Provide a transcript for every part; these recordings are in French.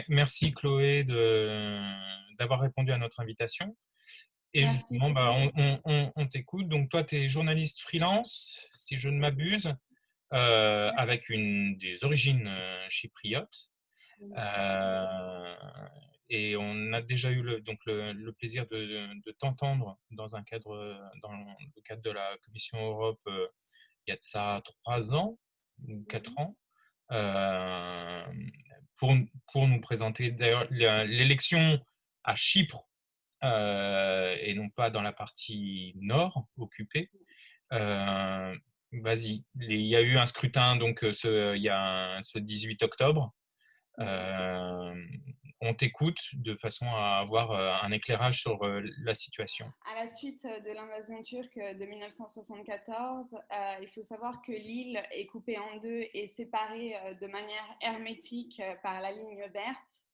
Merci Chloé d'avoir répondu à notre invitation. Et Merci justement, bah, beaucoup. on t'écoute. Donc toi, tu es journaliste freelance, si je ne m'abuse, avec des origines chypriotes. Euh, et on a déjà eu le plaisir de t'entendre dans le cadre de la Commission Europe il y a de ça 3 ans ou 4 ans. euh, pour, pour nous présenter d'ailleurs l'élection à Chypre et non pas dans la partie nord occupée. Euh, Vas-y, il y a eu un scrutin donc il y a ce 18 octobre. Oui. Euh, on t'écoute de façon à avoir un éclairage sur la situation. À la suite de l'invasion turque de 1974, il faut savoir que l'île est coupée en deux et séparée de manière hermétique par la ligne verte.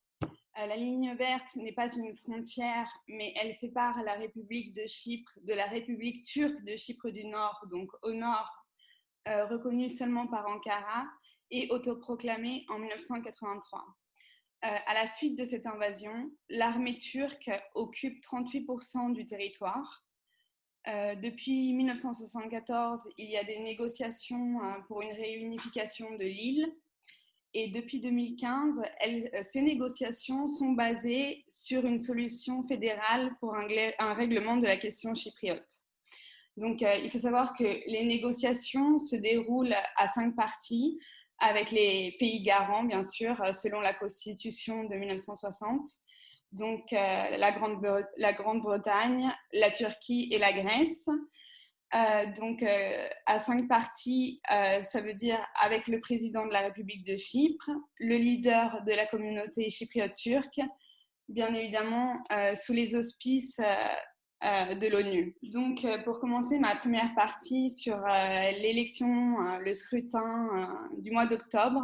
La ligne verte n'est pas une frontière, mais elle sépare la République de Chypre de la République turque de Chypre du Nord, donc au nord, reconnue seulement par Ankara et autoproclamée en 1983. À la suite de cette invasion, l'armée turque occupe 38% du territoire. Depuis 1974, il y a des négociations pour une réunification de l'île. Et depuis 2015, ces négociations sont basées sur une solution fédérale pour un règlement de la question chypriote. Donc, il faut savoir que les négociations se déroulent à 5 parties, avec les pays garants, bien sûr, selon la Constitution de 1960. Donc, la Grande-Bretagne, la Turquie et la Grèce. À 5 parties, ça veut dire avec le président de la République de Chypre, le leader de la communauté chypriote turque, bien évidemment sous les auspices de l'ONU. Donc, pour commencer ma première partie sur l'élection, le scrutin du mois d'octobre,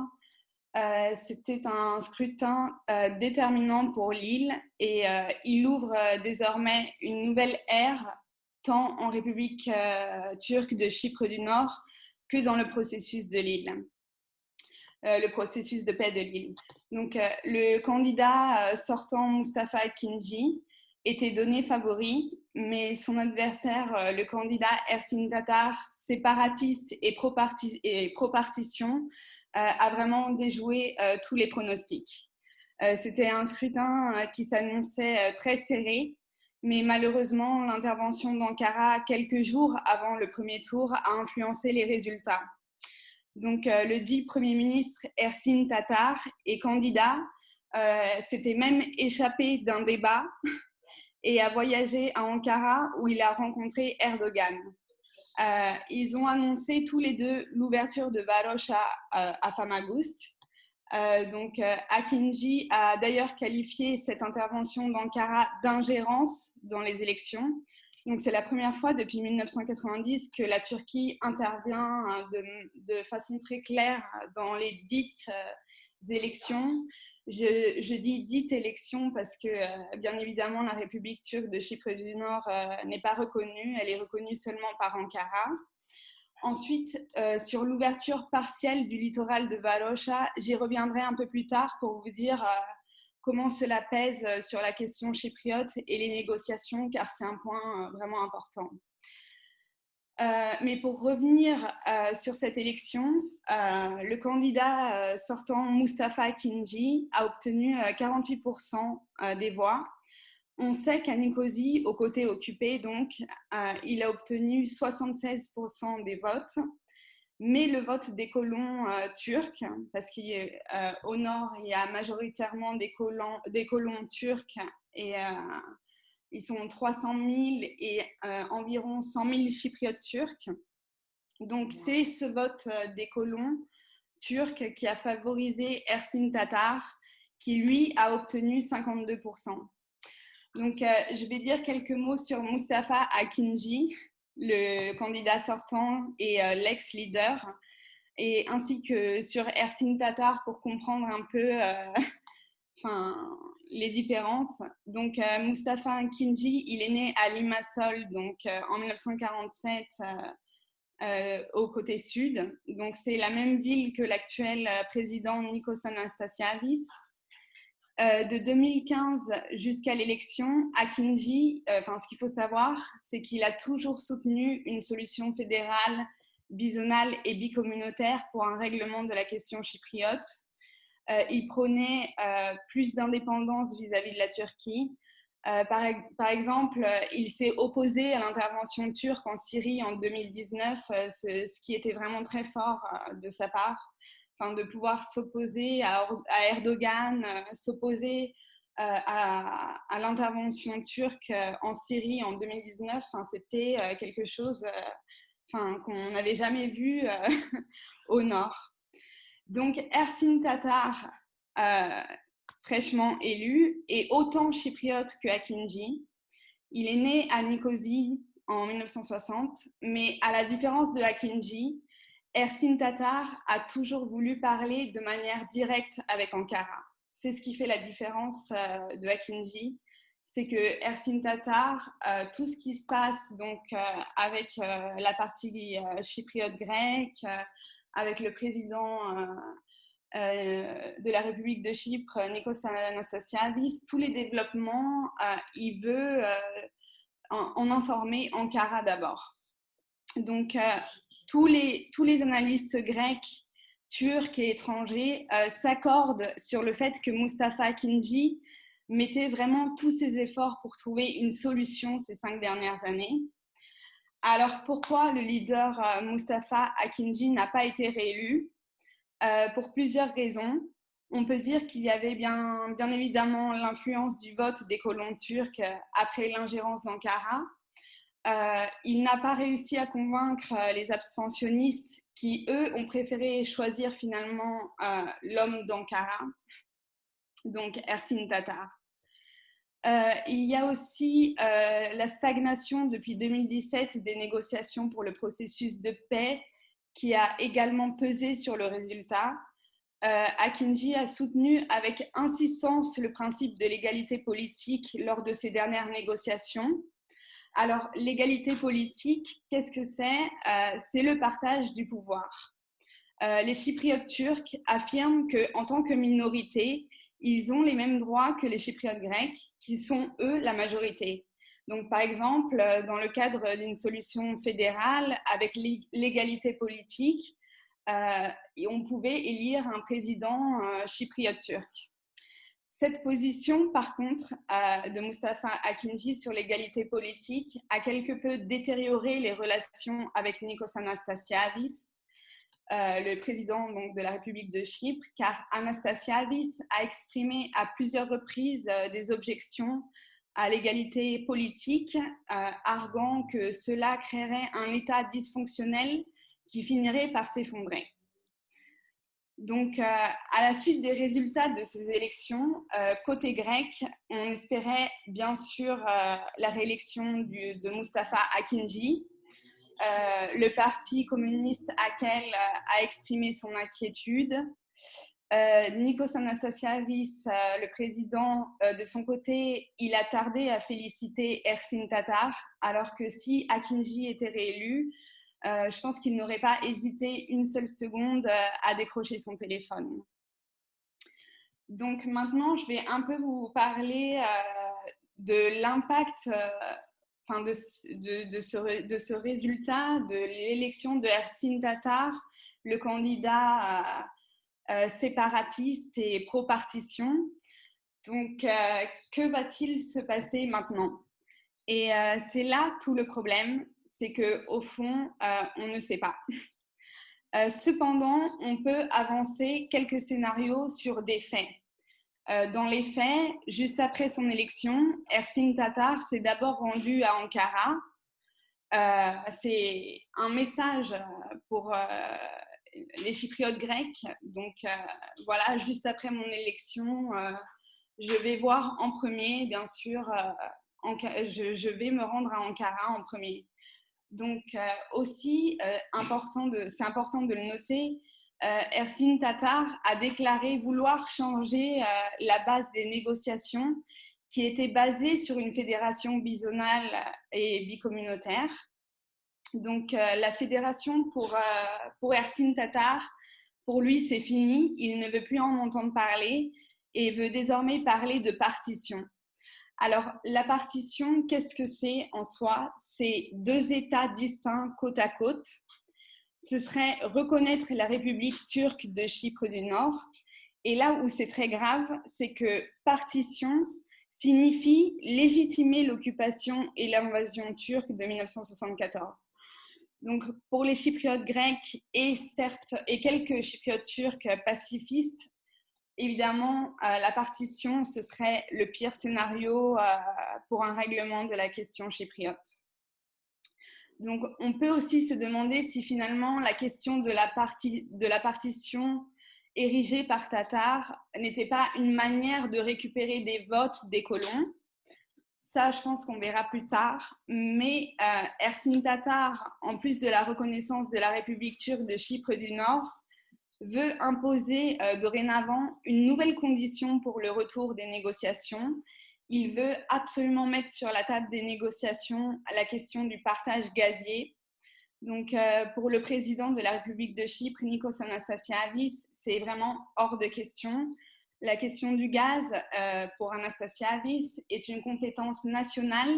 c'était un scrutin déterminant pour l'île et il ouvre désormais une nouvelle ère tant en République turque de Chypre du Nord que dans le processus de l'île, le processus de paix de l'île. Donc, le candidat sortant, Mustafa Akinci, était donné favori, mais son adversaire, le candidat Ersin Tatar, séparatiste et pro-partition, a vraiment déjoué tous les pronostics. C'était un scrutin qui s'annonçait très serré, mais malheureusement, l'intervention d'Ankara, quelques jours avant le premier tour, a influencé les résultats. Donc, le dit Premier ministre Ersin Tatar est candidat, s'était même échappé d'un débat et a voyagé à Ankara où il a rencontré Erdogan. Ils ont annoncé tous les deux l'ouverture de Varosh à Famagouste. Akinci a d'ailleurs qualifié cette intervention d'Ankara d'ingérence dans les élections. Donc, c'est la première fois depuis 1990 que la Turquie intervient de façon très claire dans les dites élections. Je dis dites élections parce que, bien évidemment, la République turque de Chypre du Nord n'est pas reconnue. Elle est reconnue seulement par Ankara. Ensuite, sur l'ouverture partielle du littoral de Varosha, j'y reviendrai un peu plus tard pour vous dire comment cela pèse sur la question chypriote et les négociations, car c'est un point vraiment important. Mais pour revenir sur cette élection, le candidat sortant, Mustafa Akinci, a obtenu 48% des voix. On sait qu'à Nicosie, au côté occupé, donc, il a obtenu 76% des votes, mais le vote des colons turcs, parce qu'au nord, il y a majoritairement des colons turcs et ils sont 300 000 et environ 100 000 chypriotes turcs. Donc, c'est ce vote des colons turcs qui a favorisé Ersin Tatar, qui lui a obtenu 52%. Donc, je vais dire quelques mots sur Mustafa Akinci, le candidat sortant et l'ex-leader, et ainsi que sur Ersin Tatar pour comprendre un peu les différences. Donc, Mustafa Akinci, il est né à Limassol donc, en 1947 au côté sud. Donc, c'est la même ville que l'actuel président Nikos Anastasiadis. De 2015 jusqu'à l'élection, Akinci, ce qu'il faut savoir, c'est qu'il a toujours soutenu une solution fédérale, bizonale et bicommunautaire pour un règlement de la question chypriote. Il prônait plus d'indépendance vis-à-vis de la Turquie. Par exemple, il s'est opposé à l'intervention turque en Syrie en 2019, ce qui était vraiment très fort de sa part. De pouvoir s'opposer à Erdogan, s'opposer à l'intervention turque en Syrie en 2019, c'était quelque chose qu'on n'avait jamais vu au nord. Donc Ersin Tatar, fraîchement élu, est autant chypriote que Akinci. Il est né à Nicosie en 1960, mais à la différence de Akinci, Ersin Tatar a toujours voulu parler de manière directe avec Ankara. C'est ce qui fait la différence de Akinci, c'est que Ersin Tatar, tout ce qui se passe donc avec la partie chypriote grecque, avec le président de la République de Chypre, Nikos Anastasiadis, tous les développements, il veut en informer Ankara d'abord. Donc, tous les analystes grecs, turcs et étrangers s'accordent sur le fait que Mustafa Akinci mettait vraiment tous ses efforts pour trouver une solution ces 5 dernières années. Alors, pourquoi le leader Mustafa Akinci n'a pas été réélu ? Pour plusieurs raisons. On peut dire qu'il y avait bien évidemment l'influence du vote des colons turcs après l'ingérence d'Ankara. Il n'a pas réussi à convaincre les abstentionnistes qui, eux, ont préféré choisir finalement l'homme d'Ankara, donc Ersin Tatar. Il y a aussi la stagnation depuis 2017 des négociations pour le processus de paix qui a également pesé sur le résultat. Akinci a soutenu avec insistance le principe de l'égalité politique lors de ces dernières négociations. Alors, l'égalité politique, qu'est-ce que c'est ? C'est le partage du pouvoir. Les Chypriotes turcs affirment qu'en tant que minorité, ils ont les mêmes droits que les Chypriotes grecs, qui sont, eux, la majorité. Donc, par exemple, dans le cadre d'une solution fédérale, avec l'égalité politique, on pouvait élire un président chypriote turc. Cette position, par contre, de Mustafa Akinci sur l'égalité politique a quelque peu détérioré les relations avec Nikos Anastasiadis, le président donc, de la République de Chypre, car Anastasiadis a exprimé à plusieurs reprises des objections à l'égalité politique, arguant que cela créerait un État dysfonctionnel qui finirait par s'effondrer. Donc, à la suite des résultats de ces élections, côté grec, on espérait bien sûr la réélection de Mustafa Akinci. Le parti communiste AKEL a exprimé son inquiétude. Nikos Anastasiadis, le président, de son côté, il a tardé à féliciter Ersin Tatar, alors que si Akinci était réélu, je pense qu'il n'aurait pas hésité une seule seconde à décrocher son téléphone. Donc maintenant, je vais un peu vous parler de l'impact de ce résultat de l'élection de Ersin Tatar, le candidat séparatiste et pro-partition. Donc, que va-t-il se passer maintenant ? Et c'est là tout le problème, c'est qu'au fond, on ne sait pas. Cependant, on peut avancer quelques scénarios sur des faits. Dans les faits, juste après son élection, Ersin Tatar s'est d'abord rendu à Ankara. C'est un message pour les Chypriotes grecs. Donc voilà, juste après mon élection, je vais voir en premier, bien sûr, je vais me rendre à Ankara en premier. Donc aussi, c'est important de le noter, Ersin Tatar a déclaré vouloir changer la base des négociations qui était basée sur une fédération bizonale et bicommunautaire. Donc la fédération pour Ersin Tatar, pour lui c'est fini, il ne veut plus en entendre parler et veut désormais parler de partition. Alors, la partition, qu'est-ce que c'est en soi? C'est deux États distincts côte à côte. Ce serait reconnaître la République turque de Chypre du Nord. Et là où c'est très grave, c'est que partition signifie légitimer l'occupation et l'invasion turque de 1974. Donc, pour les Chypriotes grecs et quelques Chypriotes turcs pacifistes, évidemment, la partition, ce serait le pire scénario pour un règlement de la question chypriote. Donc, on peut aussi se demander si finalement la question de la partition érigée par Tatar n'était pas une manière de récupérer des votes des colons. Ça, je pense qu'on verra plus tard. Mais Ersin Tatar, en plus de la reconnaissance de la République turque de Chypre du Nord, veut imposer dorénavant une nouvelle condition pour le retour des négociations. Il veut absolument mettre sur la table des négociations la question du partage gazier. Donc, pour le président de la République de Chypre, Nikos Anastasiadis, c'est vraiment hors de question. La question du gaz, pour Anastasiadis, est une compétence nationale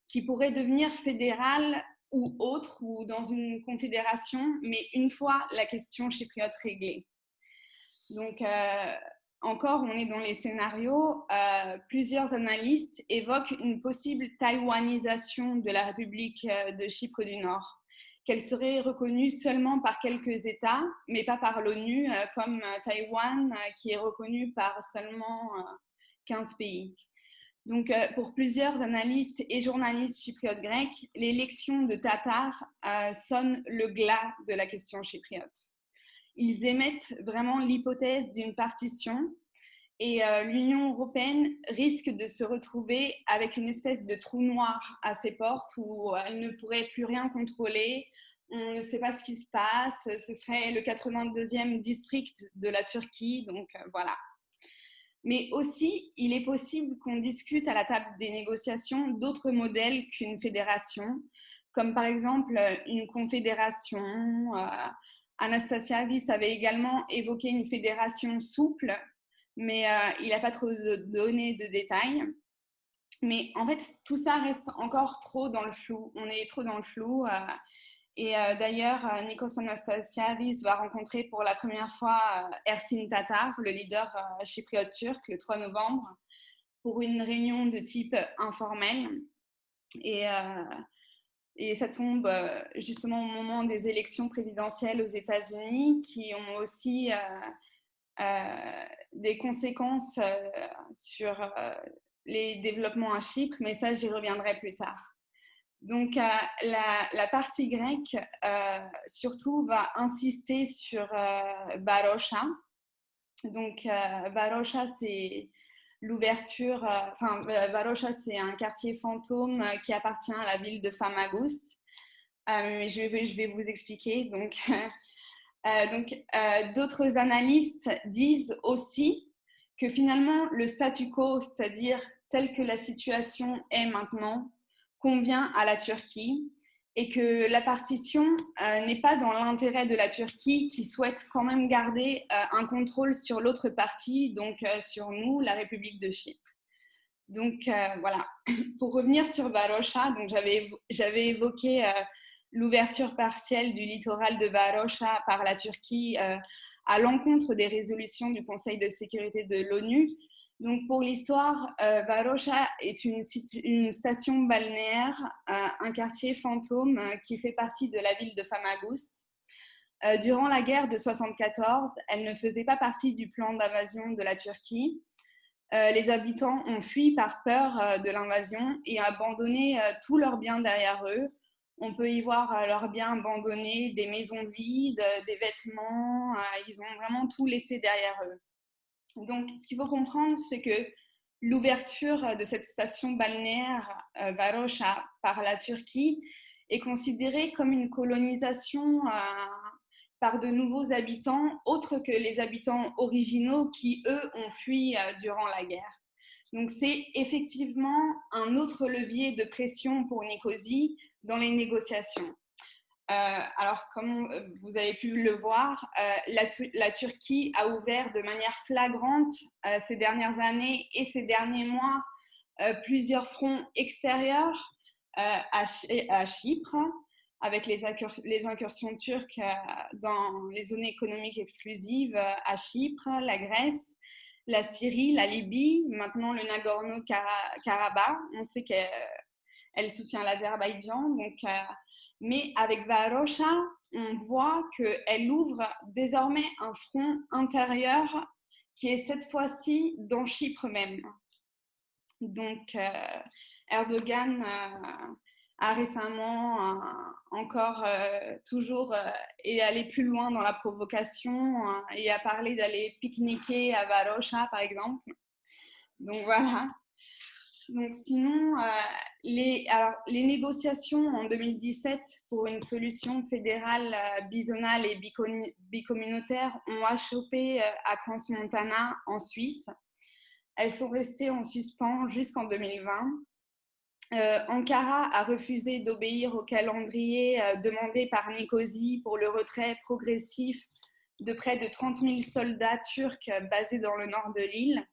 qui pourrait devenir fédérale ou autre, ou dans une confédération, mais une fois la question chypriote réglée. Donc, encore, on est dans les scénarios. Plusieurs analystes évoquent une possible taïwanisation de la République de Chypre du Nord, qu'elle serait reconnue seulement par quelques États, mais pas par l'ONU, comme Taïwan, qui est reconnue par seulement 15 pays. Donc, pour plusieurs analystes et journalistes chypriotes grecs, l'élection de Tatar sonne le glas de la question chypriote. Ils émettent vraiment l'hypothèse d'une partition et l'Union européenne risque de se retrouver avec une espèce de trou noir à ses portes où elle ne pourrait plus rien contrôler. On ne sait pas ce qui se passe. Ce serait le 82e district de la Turquie, donc voilà. Mais aussi, il est possible qu'on discute à la table des négociations d'autres modèles qu'une fédération, comme par exemple une confédération. Anastasiadis avait également évoqué une fédération souple, mais il n'a pas trop donné de détails. Mais en fait, tout ça reste encore trop dans le flou. On est trop dans le flou. Et d'ailleurs, Nikos Anastasiadis va rencontrer pour la première fois Ersin Tatar, le leader chypriote turc, le 3 novembre, pour une réunion de type informel. Et ça tombe justement au moment des élections présidentielles aux États-Unis, qui ont aussi des conséquences sur les développements à Chypre, mais ça, j'y reviendrai plus tard. Donc, la partie grecque, surtout, va insister sur Varosha. Donc, Varosha, c'est l'ouverture... Varosha, c'est un quartier fantôme qui appartient à la ville de Famagoust. Mais je vais vous expliquer. Donc, d'autres analystes disent aussi que finalement, le statu quo, c'est-à-dire tel que la situation est maintenant, convient à la Turquie et que la partition n'est pas dans l'intérêt de la Turquie qui souhaite quand même garder un contrôle sur l'autre partie, donc sur nous, la République de Chypre. Donc voilà, pour revenir sur Varosha, donc j'avais évoqué l'ouverture partielle du littoral de Varosha par la Turquie à l'encontre des résolutions du Conseil de sécurité de l'ONU. Donc, pour l'histoire, Varosha est une station balnéaire, un quartier fantôme qui fait partie de la ville de Famagoust. Durant la guerre de 1974, elle ne faisait pas partie du plan d'invasion de la Turquie. Les habitants ont fui par peur de l'invasion et abandonné tous leurs biens derrière eux. On peut y voir leurs biens abandonnés, des maisons vides, des vêtements. Ils ont vraiment tout laissé derrière eux. Donc, ce qu'il faut comprendre, c'est que l'ouverture de cette station balnéaire Varosha par la Turquie est considérée comme une colonisation par de nouveaux habitants, autres que les habitants originaux qui, eux, ont fui durant la guerre. Donc, c'est effectivement un autre levier de pression pour Nicosie dans les négociations. Alors, comme vous avez pu le voir, la Turquie a ouvert de manière flagrante ces dernières années et ces derniers mois plusieurs fronts extérieurs à Chypre, avec les incursions turques dans les zones économiques exclusives à Chypre, la Grèce, la Syrie, la Libye, maintenant le Nagorno-Karabakh. On sait qu'elle soutient l'Azerbaïdjan, donc... mais avec Varosha, on voit qu'elle ouvre désormais un front intérieur qui est cette fois-ci dans Chypre même. Donc, Erdogan a récemment encore toujours est allé plus loin dans la provocation et a parlé d'aller pique-niquer à Varosha, par exemple. Donc, voilà. Donc, sinon, les négociations en 2017 pour une solution fédérale bizonale et bicommunautaire ont achoppé à Crans-Montana, en Suisse. Elles sont restées en suspens jusqu'en 2020. Ankara a refusé d'obéir au calendrier demandé par Nicosie pour le retrait progressif de près de 30 000 soldats turcs basés dans le nord de l'île.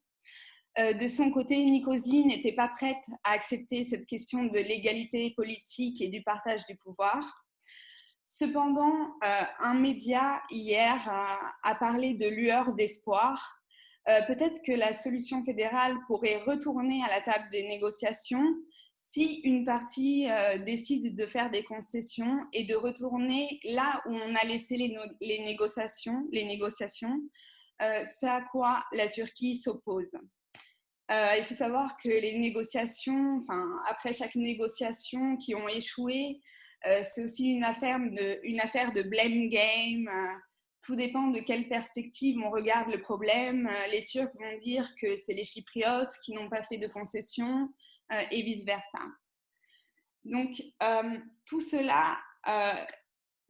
De son côté, Nicosie n'était pas prête à accepter cette question de l'égalité politique et du partage du pouvoir. Cependant, un média hier a parlé de lueur d'espoir. Peut-être que la solution fédérale pourrait retourner à la table des négociations si une partie décide de faire des concessions et de retourner là où on a laissé les négociations, ce à quoi la Turquie s'oppose. Il faut savoir que les négociations, après chaque négociation qui ont échoué, c'est aussi une affaire de blame game. Tout dépend de quelle perspective on regarde le problème. Les Turcs vont dire que c'est les Chypriotes qui n'ont pas fait de concessions et vice-versa. Donc, tout cela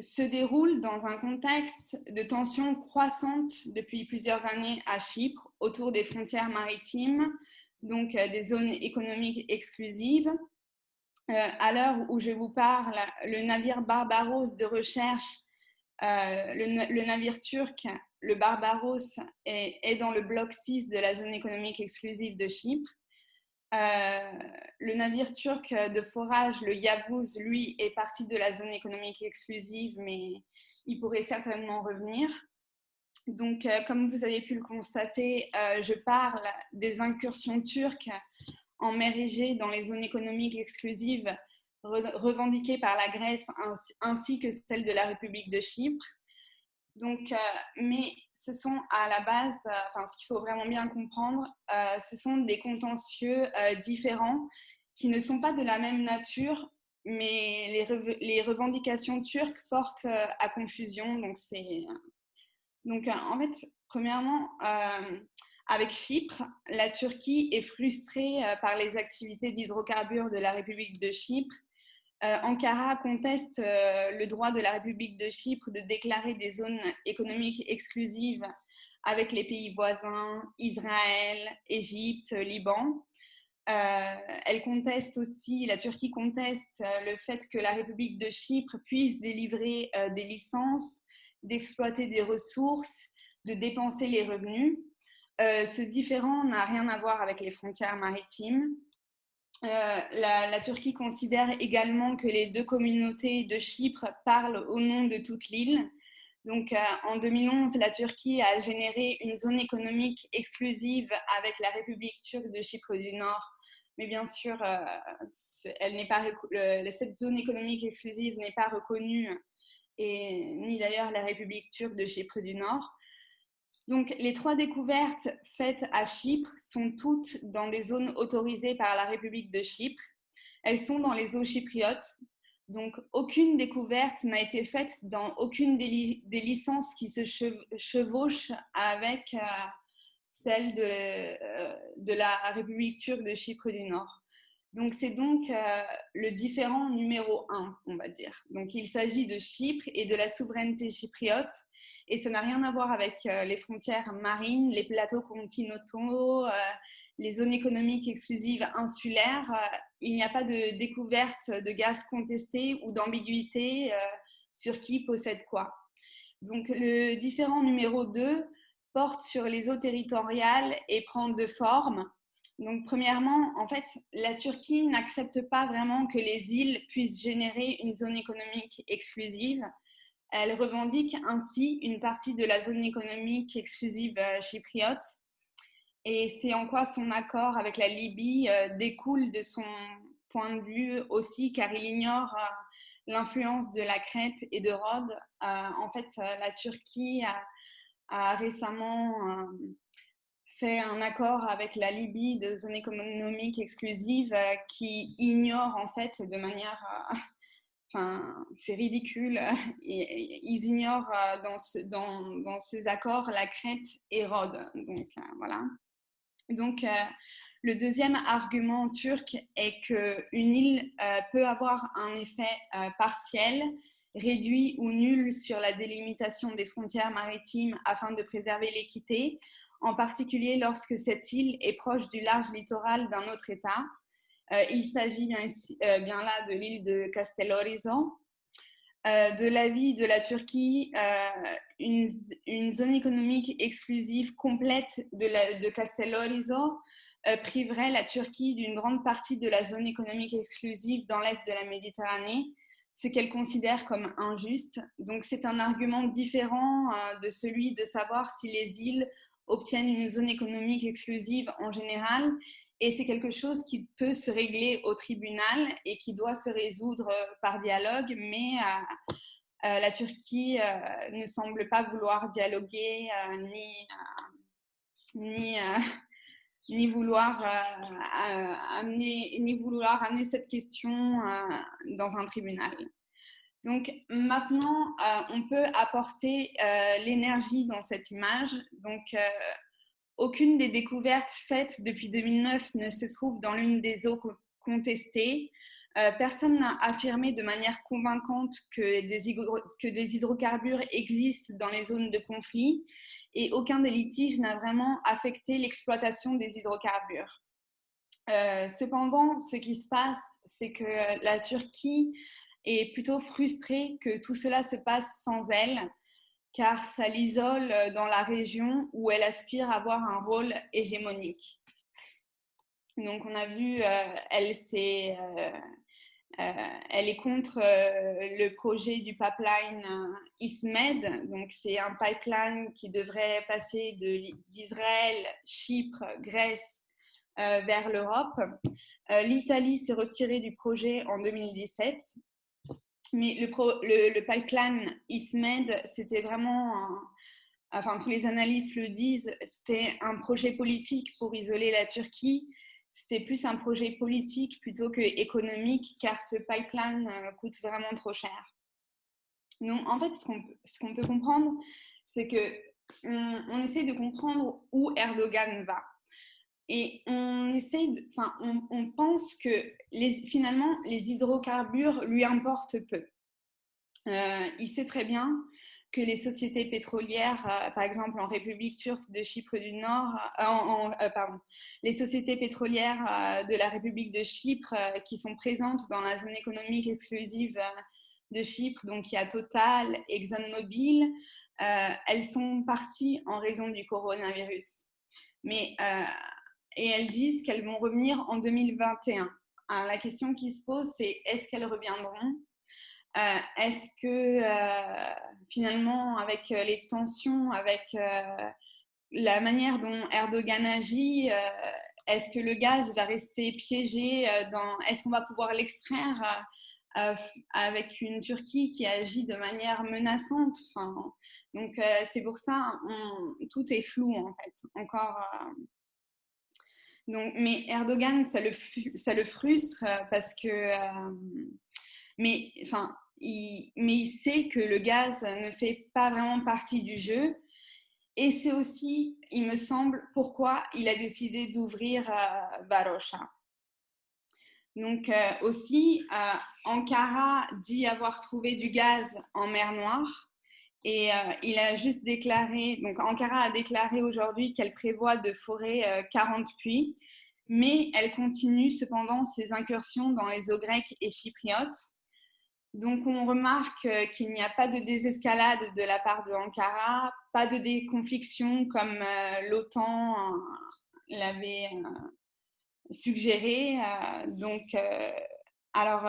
se déroule dans un contexte de tensions croissantes depuis plusieurs années à Chypre autour des frontières maritimes, donc des zones économiques exclusives. À l'heure où je vous parle, le navire Barbaros de recherche, le navire turc, le Barbaros, est dans le bloc 6 de la zone économique exclusive de Chypre. Le navire turc de forage, le Yavuz, lui, est parti de la zone économique exclusive, mais il pourrait certainement revenir. Donc, comme vous avez pu le constater, je parle des incursions turques en mer Égée dans les zones économiques exclusives revendiquées par la Grèce ainsi que celles de la République de Chypre. Donc, mais ce sont à la base, ce qu'il faut vraiment bien comprendre, ce sont des contentieux différents qui ne sont pas de la même nature, mais les revendications turques portent à confusion. Donc, en fait, premièrement, avec Chypre, la Turquie est frustrée par les activités d'hydrocarbures de la République de Chypre. Ankara conteste le droit de la République de Chypre de déclarer des zones économiques exclusives avec les pays voisins, Israël, Égypte, Liban. La Turquie conteste le fait que la République de Chypre puisse délivrer des licences, d'exploiter des ressources, de dépenser les revenus. Ce différend n'a rien à voir avec les frontières maritimes. La Turquie considère également que les deux communautés de Chypre parlent au nom de toute l'île. Donc, en 2011, la Turquie a généré une zone économique exclusive avec la République turque de Chypre du Nord. Mais bien sûr, cette zone économique exclusive n'est pas reconnue, ni d'ailleurs la République turque de Chypre du Nord. Donc, les 3 découvertes faites à Chypre sont toutes dans des zones autorisées par la République de Chypre. Elles sont dans les eaux chypriotes. Donc, aucune découverte n'a été faite dans aucune des licences qui se chevauchent avec celle de la République turque de Chypre du Nord. Donc, c'est donc le différend numéro 1, on va dire. Donc, il s'agit de Chypre et de la souveraineté chypriote. Et ça n'a rien à voir avec les frontières marines, les plateaux continentaux, les zones économiques exclusives insulaires. Il n'y a pas de découverte de gaz contesté ou d'ambiguïté sur qui possède quoi. Donc, le différend numéro 2 porte sur les eaux territoriales et prend deux formes. Donc, premièrement, en fait, la Turquie n'accepte pas vraiment que les îles puissent générer une zone économique exclusive. Elle revendique ainsi une partie de la zone économique exclusive chypriote. Et c'est en quoi son accord avec la Libye découle de son point de vue aussi, car il ignore l'influence de la Crète et de Rhodes. En fait, la Turquie a récemment fait un accord avec la Libye de zone économique exclusive qui ignore en fait de manière... Enfin, c'est ridicule. Ils ignorent dans ces accords la Crète et Rhodes. Donc, voilà. Donc, le deuxième argument turc est qu'une île peut avoir un effet partiel, réduit ou nul sur la délimitation des frontières maritimes afin de préserver l'équité, en particulier lorsque cette île est proche du large littoral d'un autre État. Il s'agit bien là de l'île de Castellorizo. De l'avis de la Turquie, une zone économique exclusive complète de Castellorizo priverait la Turquie d'une grande partie de la zone économique exclusive dans l'est de la Méditerranée, ce qu'elle considère comme injuste. Donc c'est un argument différent de celui de savoir si les îles obtiennent une zone économique exclusive en général, et c'est quelque chose qui peut se régler au tribunal et qui doit se résoudre par dialogue, mais la Turquie ne semble pas vouloir dialoguer ni vouloir amener cette question dans un tribunal. Donc maintenant, on peut apporter l'énergie dans cette image. Donc aucune des découvertes faites depuis 2009 ne se trouve dans l'une des eaux contestées. Personne n'a affirmé de manière convaincante que des hydrocarbures existent dans les zones de conflit, et aucun des litiges n'a vraiment affecté l'exploitation des hydrocarbures. Cependant, ce qui se passe, c'est que la Turquie est plutôt frustrée que tout cela se passe sans elle, car ça l'isole dans la région où elle aspire à avoir un rôle hégémonique. Donc on a vu, elle est contre le projet du pipeline ISMED. Donc c'est un pipeline qui devrait passer d'Israël, Chypre, Grèce vers l'Europe. L'Italie s'est retirée du projet en 2017. Mais le pipeline ISMED, c'était vraiment, enfin tous les analystes le disent, c'était un projet politique pour isoler la Turquie. C'était plus un projet politique plutôt que économique, car ce pipeline coûte vraiment trop cher. Donc en fait, ce qu'on peut comprendre, c'est qu'on essaie de comprendre où Erdogan va. Et on pense que finalement, les hydrocarbures lui importent peu. Il sait très bien que les sociétés pétrolières, par exemple en République turque de Chypre du Nord, les sociétés pétrolières de la République de Chypre qui sont présentes dans la zone économique exclusive de Chypre, donc il y a Total, ExxonMobil, elles sont parties en raison du coronavirus. Et elles disent qu'elles vont revenir en 2021. Alors, la question qui se pose, c'est est-ce qu'elles reviendront ? Est-ce que finalement, avec les tensions, avec la manière dont Erdogan agit, est-ce que le gaz va rester piégé est-ce qu'on va pouvoir l'extraire avec une Turquie qui agit de manière menaçante? Donc c'est pour ça, tout est flou en fait. Encore. Donc, mais Erdogan, ça le frustre parce que, il sait que le gaz ne fait pas vraiment partie du jeu. Et c'est aussi, il me semble, pourquoi il a décidé d'ouvrir Varosha. Donc aussi, Ankara dit avoir trouvé du gaz en mer Noire. Et il a juste déclaré, donc Ankara a déclaré aujourd'hui qu'elle prévoit de forer 40 puits, mais elle continue cependant ses incursions dans les eaux grecques et chypriotes. Donc, on remarque qu'il n'y a pas de désescalade de la part de Ankara, pas de déconfliction comme l'OTAN l'avait suggéré. Alors,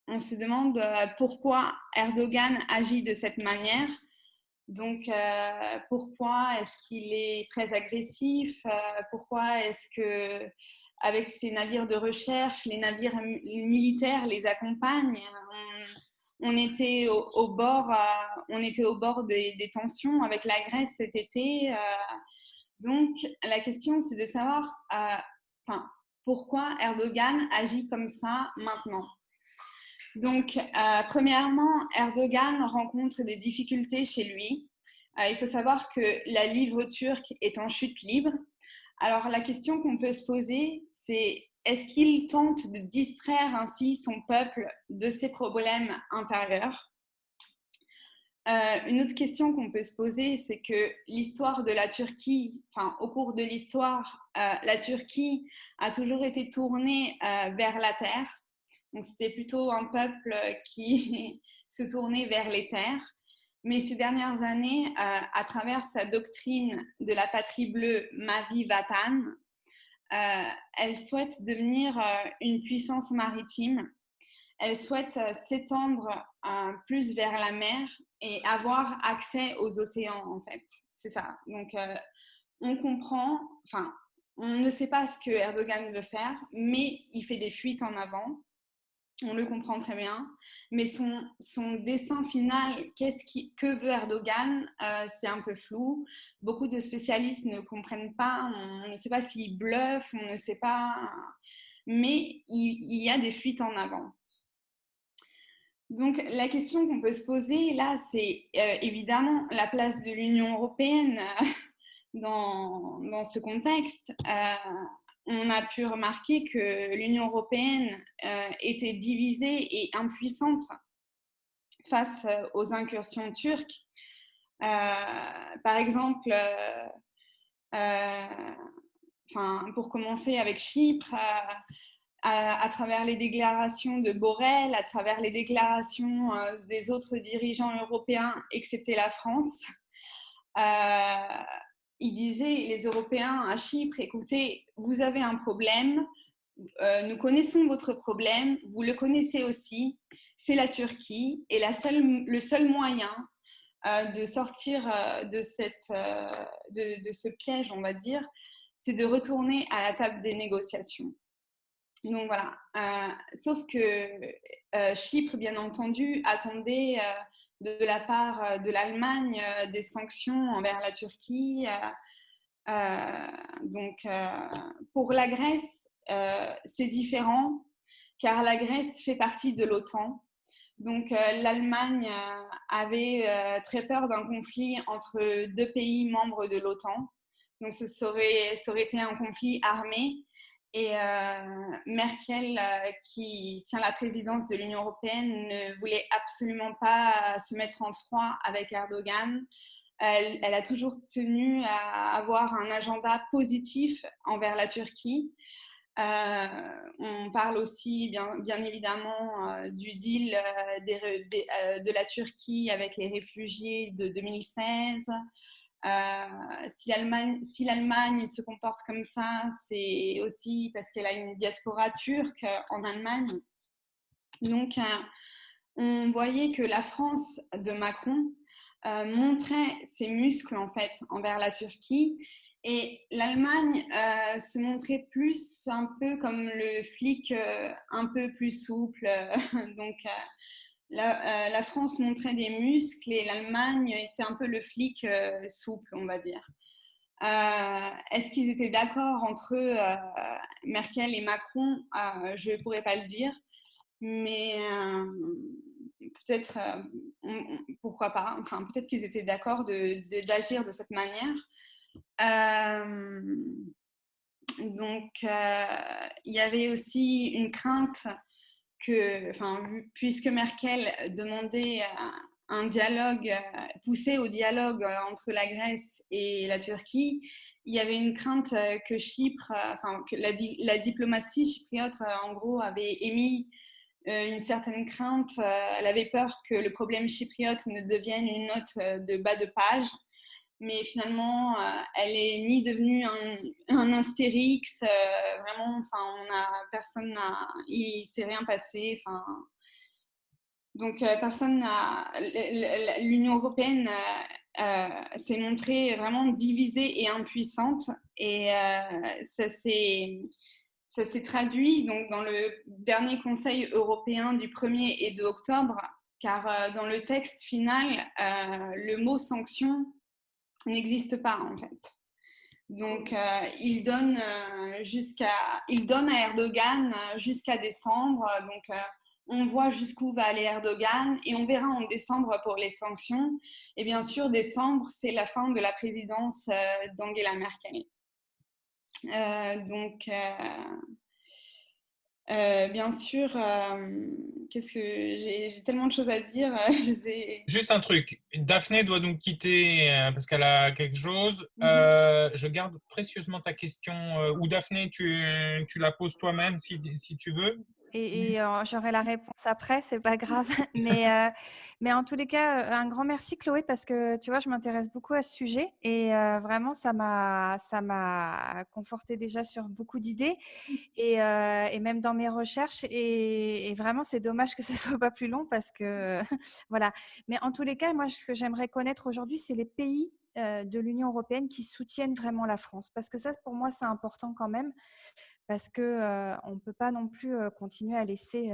on se demande pourquoi Erdogan agit de cette manière. Donc, pourquoi est-ce qu'il est très agressif? Pourquoi est-ce que, avec ses navires de recherche, les navires militaires les accompagnent? On était au bord des tensions avec la Grèce cet été. Donc, la question, c'est de savoir pourquoi Erdogan agit comme ça maintenant. Donc, premièrement, Erdogan rencontre des difficultés chez lui. Il faut savoir que la livre turque est en chute libre. Alors, la question qu'on peut se poser, c'est est-ce qu'il tente de distraire ainsi son peuple de ses problèmes intérieurs? Une autre question qu'on peut se poser, c'est que l'histoire de la Turquie, au cours de l'histoire, la Turquie a toujours été tournée vers la terre. Donc, c'était plutôt un peuple qui se tournait vers les terres. Mais ces dernières années, à travers sa doctrine de la patrie bleue Mavi Vatan, elle souhaite devenir une puissance maritime. Elle souhaite s'étendre plus vers la mer et avoir accès aux océans, en fait. C'est ça. Donc, on comprend, on ne sait pas ce que Erdogan veut faire, mais il fait des fuites en avant. On le comprend très bien, mais son dessein final, que veut Erdogan, c'est un peu flou. Beaucoup de spécialistes ne comprennent pas, on ne sait pas s'il bluffe, on ne sait pas, mais il y a des fuites en avant. Donc la question qu'on peut se poser là, c'est évidemment la place de l'Union européenne dans ce contexte. On a pu remarquer que l'Union européenne était divisée et impuissante face aux incursions turques. Par exemple, pour commencer avec Chypre, à travers les déclarations de Borrell, à travers les déclarations des autres dirigeants européens, excepté la France, il disait, les Européens à Chypre, écoutez, vous avez un problème, nous connaissons votre problème, vous le connaissez aussi, c'est la Turquie, et le seul moyen de sortir de ce piège, on va dire, c'est de retourner à la table des négociations. Donc voilà, sauf que Chypre, bien entendu, attendait de la part de l'Allemagne des sanctions envers la Turquie. Pour la Grèce, c'est différent car la Grèce fait partie de l'OTAN. Donc l'Allemagne avait très peur d'un conflit entre deux pays membres de l'OTAN. Donc ça aurait été un conflit armé. Et Merkel, qui tient la présidence de l'Union européenne, ne voulait absolument pas se mettre en froid avec Erdogan. Elle a toujours tenu à avoir un agenda positif envers la Turquie. On parle aussi, bien évidemment, du deal de la Turquie avec les réfugiés de 2016. Si l'Allemagne se comporte comme ça, c'est aussi parce qu'elle a une diaspora turque en Allemagne. Donc, on voyait que la France de Macron montrait ses muscles en fait envers la Turquie, et l'Allemagne se montrait plus un peu comme le flic un peu plus souple. Donc, la France montrait des muscles et l'Allemagne était un peu le flic souple, on va dire. Est-ce qu'ils étaient d'accord entre eux, Merkel et Macron? Je ne pourrais pas le dire, mais peut-être, pourquoi pas, peut-être qu'ils étaient d'accord d'agir de cette manière. Donc, il y avait aussi une crainte que, puisque Merkel demandait un dialogue, poussait au dialogue entre la Grèce et la Turquie, il y avait une crainte que Chypre, que la diplomatie chypriote, en gros, avait émis une certaine crainte. Elle avait peur que le problème chypriote ne devienne une note de bas de page. Mais finalement, elle est ni devenue un Astérix, vraiment, il s'est rien passé. Donc, l'Union européenne s'est montrée vraiment divisée et impuissante, et ça s'est traduit donc dans le dernier Conseil européen du 1er et 2 octobre, car dans le texte final, le mot sanction n'existe pas en fait. Donc, il donne à Erdogan jusqu'à décembre. Donc, on voit jusqu'où va aller Erdogan et on verra en décembre pour les sanctions. Et bien sûr, décembre, c'est la fin de la présidence d'Angela Merkel. Bien sûr, j'ai tellement de choses à dire. Juste un truc, Daphné doit nous quitter parce qu'elle a quelque chose. Je garde précieusement ta question. Ou Daphné, tu la poses toi-même si tu veux. Et j'aurai la réponse après, c'est pas grave. Mais en tous les cas, un grand merci Chloé, parce que tu vois, je m'intéresse beaucoup à ce sujet et vraiment, ça m'a conforté déjà sur beaucoup d'idées et même dans mes recherches. Et vraiment, c'est dommage que ça soit pas plus long parce que voilà. Mais en tous les cas, moi, ce que j'aimerais connaître aujourd'hui, c'est les pays de l'Union européenne qui soutiennent vraiment la France, parce que ça, pour moi, c'est important quand même. Parce qu'on ne peut pas non plus continuer à laisser…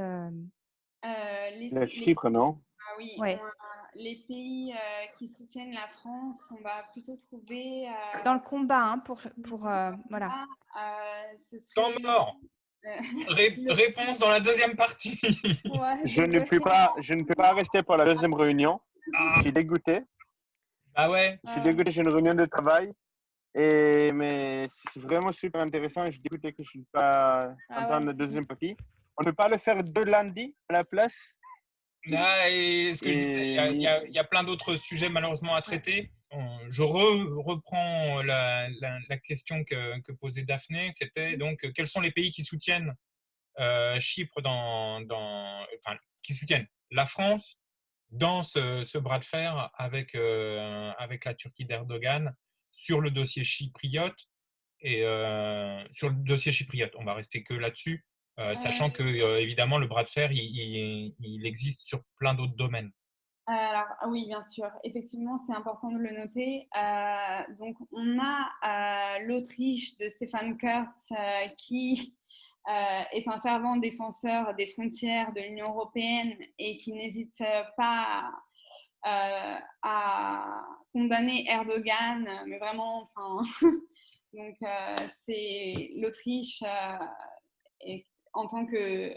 Le Chypre, non? Ah oui, Ouais. les pays qui soutiennent la France, on va plutôt trouver… Dans le combat, hein, voilà. Temps mort. Réponse dans la deuxième partie. Ouais, Je ne peux pas rester pour la deuxième réunion. Je suis dégoûté. Ah ouais. Je suis dégoûté, j'ai une réunion de travail. Mais c'est vraiment super intéressant. Je suis dégoûté que je ne suis pas entendre la deuxième partie. On ne peut pas le faire de lundi à la place? Et ce que je disais, il y a plein d'autres sujets malheureusement à traiter. Je reprends la question que posait Daphné. C'était donc quels sont les pays qui soutiennent Chypre enfin, qui soutiennent la France dans ce bras de fer avec la Turquie d'Erdogan sur le dossier chypriote. Et sur le dossier chypriote, on va rester que là-dessus, sachant que évidemment le bras de fer il existe sur plein d'autres domaines. Alors oui, bien sûr. Effectivement, c'est important de le noter. Donc, on a l'Autriche de Stefan Kurz qui est un fervent défenseur des frontières de l'Union européenne et qui n'hésite pas à condamner Erdogan, mais vraiment, donc c'est l'Autriche en tant que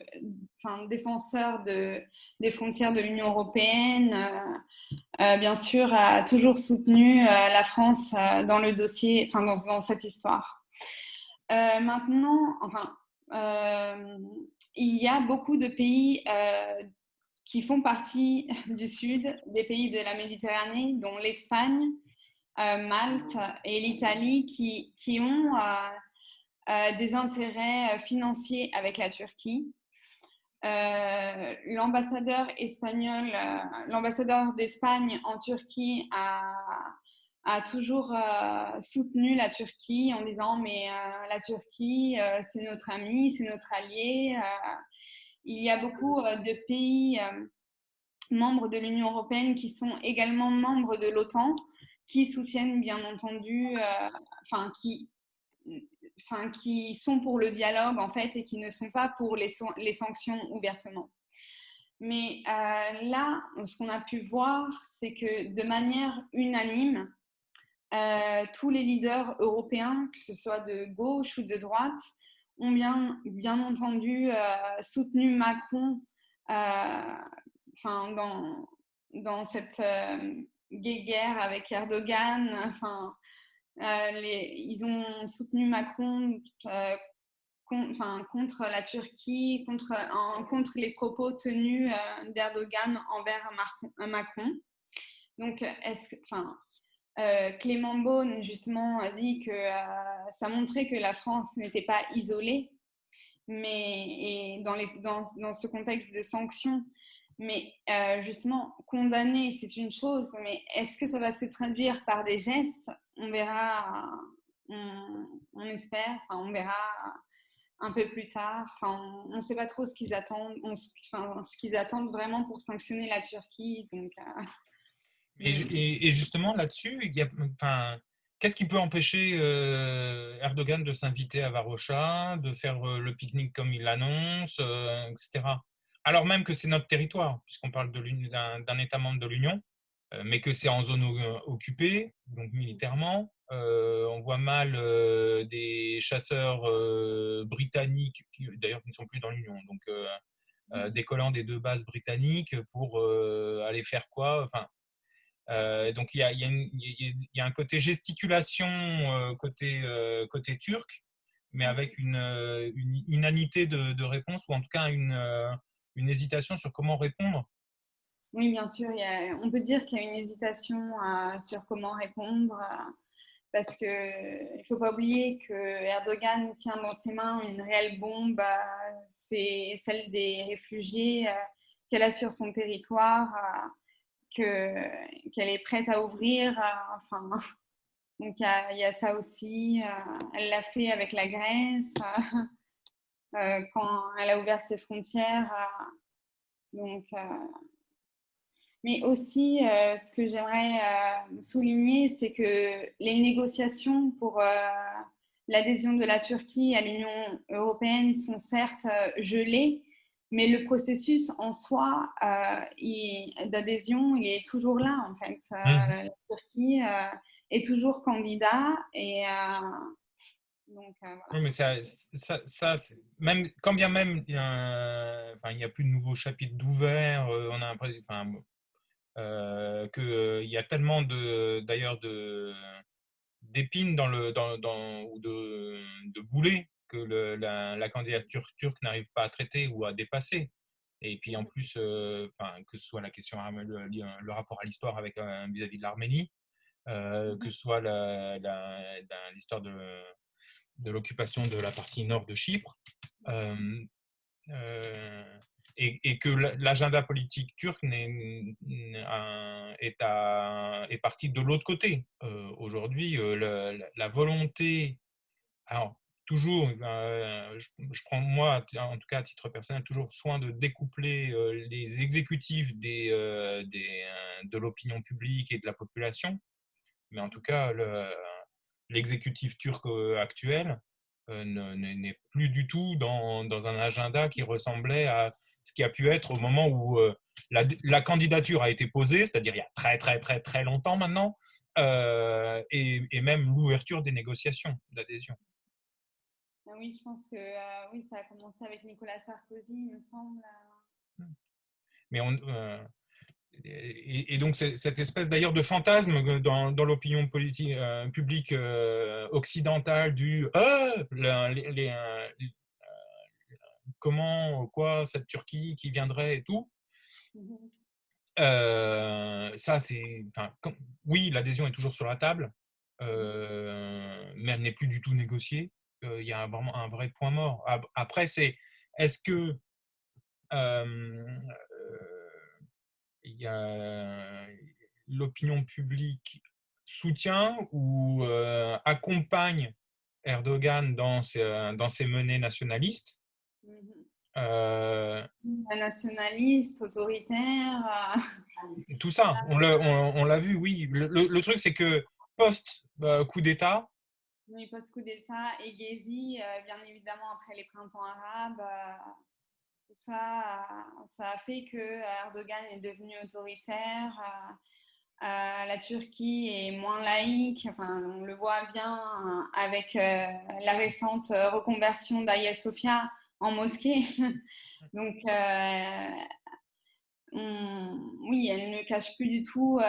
défenseur des frontières de l'Union européenne, bien sûr, a toujours soutenu la France dans le dossier, dans cette histoire. Maintenant, il y a beaucoup de pays qui font partie du sud, des pays de la Méditerranée, dont l'Espagne, Malte et l'Italie, qui ont des intérêts financiers avec la Turquie. L'ambassadeur d'Espagne en Turquie a toujours soutenu la Turquie en disant mais la Turquie c'est notre ami, c'est notre allié. Il y a beaucoup de pays membres de l'Union européenne qui sont également membres de l'OTAN, qui soutiennent bien entendu, qui sont pour le dialogue en fait et qui ne sont pas pour les sanctions ouvertement. Mais là, ce qu'on a pu voir, c'est que de manière unanime, tous les leaders européens, que ce soit de gauche ou de droite, ont bien entendu soutenu Macron dans cette guerre avec Erdogan. Ils ont soutenu Macron contre la Turquie, contre les propos tenus d'Erdogan envers Macron. Donc, Clément Beaune, justement, a dit que ça montrait que la France n'était pas isolée et dans ce contexte de sanctions. Mais justement, condamner, c'est une chose, mais est-ce que ça va se traduire par des gestes? On verra, on espère, on verra un peu plus tard. Enfin, on ne sait pas trop ce qu'ils attendent, ce qu'ils attendent vraiment pour sanctionner la Turquie. Donc, et justement, là-dessus, qu'est-ce qui peut empêcher Erdogan de s'inviter à Varosha, de faire le pique-nique comme il l'annonce, etc. Alors même que c'est notre territoire, puisqu'on parle d'un État membre de l'Union, mais que c'est en zone occupée, donc militairement. On voit mal des chasseurs britanniques, qui d'ailleurs ne sont plus dans l'Union, donc décollant des 2 bases britanniques pour aller faire quoi, enfin. Donc il y a un côté gesticulation côté turc, mais avec une inanité de réponse, ou en tout cas une hésitation sur comment répondre. Oui, bien sûr, on peut dire qu'il y a une hésitation sur comment répondre, parce qu'il ne faut pas oublier que Erdogan tient dans ses mains une réelle bombe, c'est celle des réfugiés qu'elle a sur son territoire, qu'elle est prête à ouvrir. Donc il y a ça aussi. Elle l'a fait avec la Grèce quand elle a ouvert ses frontières. Donc, mais aussi, ce que j'aimerais souligner, c'est que les négociations pour l'adhésion de la Turquie à l'Union européenne sont certes gelées, mais le processus en soi d'adhésion, il est toujours là, en fait. La Turquie est toujours candidat et donc, voilà. Oui, mais même, quand bien même il n'y a plus de nouveaux chapitres d'ouvert, on a l'impression qu'il y a tellement d'ailleurs d'épines ou de boulets que la candidature turque n'arrive pas à traiter ou à dépasser. Et puis en plus, que ce soit la question, le rapport à l'histoire avec vis-à-vis de l'Arménie, que ce soit l'histoire de l'occupation de la partie nord de Chypre, et que l'agenda politique turc est parti de l'autre côté. Aujourd'hui, la volonté, alors toujours, je prends moi, en tout cas à titre personnel, toujours soin de découpler les exécutifs de l'opinion publique et de la population, mais en tout cas, l'exécutif turc actuel n'est plus du tout dans un agenda qui ressemblait à ce qui a pu être au moment où la candidature a été posée, c'est-à-dire il y a très très très très longtemps maintenant, et même l'ouverture des négociations d'adhésion. Oui, je pense que oui, ça a commencé avec Nicolas Sarkozy, il me semble. Mais et donc cette espèce d'ailleurs de fantasme dans l'opinion politique publique occidentale du comment, quoi, cette Turquie qui viendrait et tout. Ça, oui, l'adhésion est toujours sur la table, mais elle n'est plus du tout négociée. Il y a vraiment un vrai point mort. Après, est-ce que il y a l'opinion publique soutient ou accompagne Erdogan dans ses menées nationalistes. Nationaliste, autoritaire. Tout ça, on l'a vu, oui. Le truc, c'est que post-coup d'État. Oui, post-coup d'État et Gezi, bien évidemment, après les printemps arabes, tout ça, ça a fait que Erdogan est devenu autoritaire. La Turquie est moins laïque, on le voit bien avec la récente reconversion d'Hagia Sophia en mosquée. Donc, oui, elle ne cache plus du tout,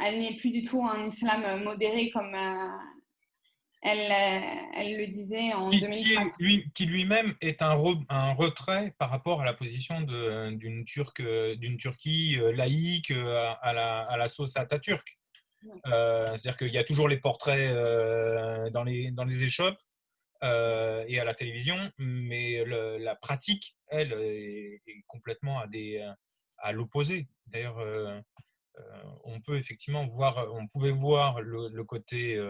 elle n'est plus du tout un islam modéré comme elle le disait en 2013. Qui lui-même est un retrait par rapport à la position d'une Turquie laïque à la sauce Atatürk. C'est-à-dire qu'il y a toujours les portraits dans les échoppes, et à la télévision, mais la pratique, elle, est complètement à l'opposé. D'ailleurs, on peut effectivement on pouvait voir le côté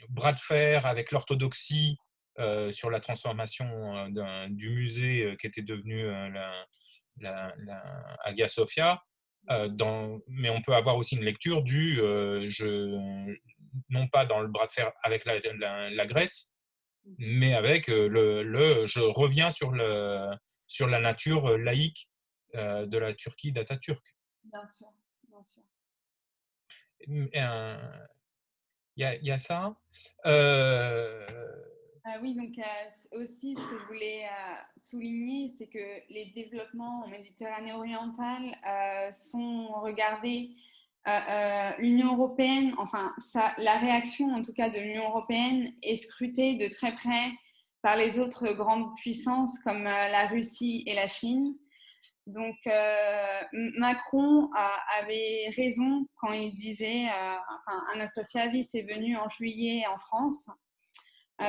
bras de fer avec l'orthodoxie sur la transformation du musée qui était devenu la Hagia Sophia. Mais on peut avoir aussi une lecture non pas dans le bras de fer avec la Grèce, mais avec je reviens sur la nature laïque de la Turquie d'Atatürk. Bien sûr, bien sûr. Il y a ça. Oui, donc aussi ce que je voulais souligner, c'est que les développements en Méditerranée orientale sont regardés. L'Union européenne, enfin la réaction en tout cas de l'Union européenne est scrutée de très près par les autres grandes puissances comme la Russie et la Chine. Donc Macron avait raison quand il disait, Anastasiadis est venu en juillet en France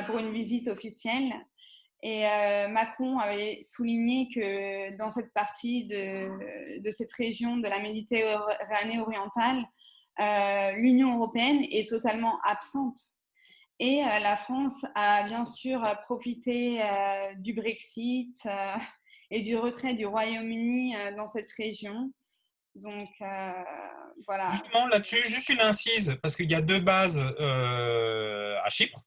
pour une visite officielle. Et Macron avait souligné que dans cette partie de cette région de la Méditerranée orientale, l'Union européenne est totalement absente. Et la France a bien sûr profité du Brexit et du retrait du Royaume-Uni dans cette région. Donc voilà. Justement, là-dessus, juste une incise, parce qu'il y a 2 bases à Chypre.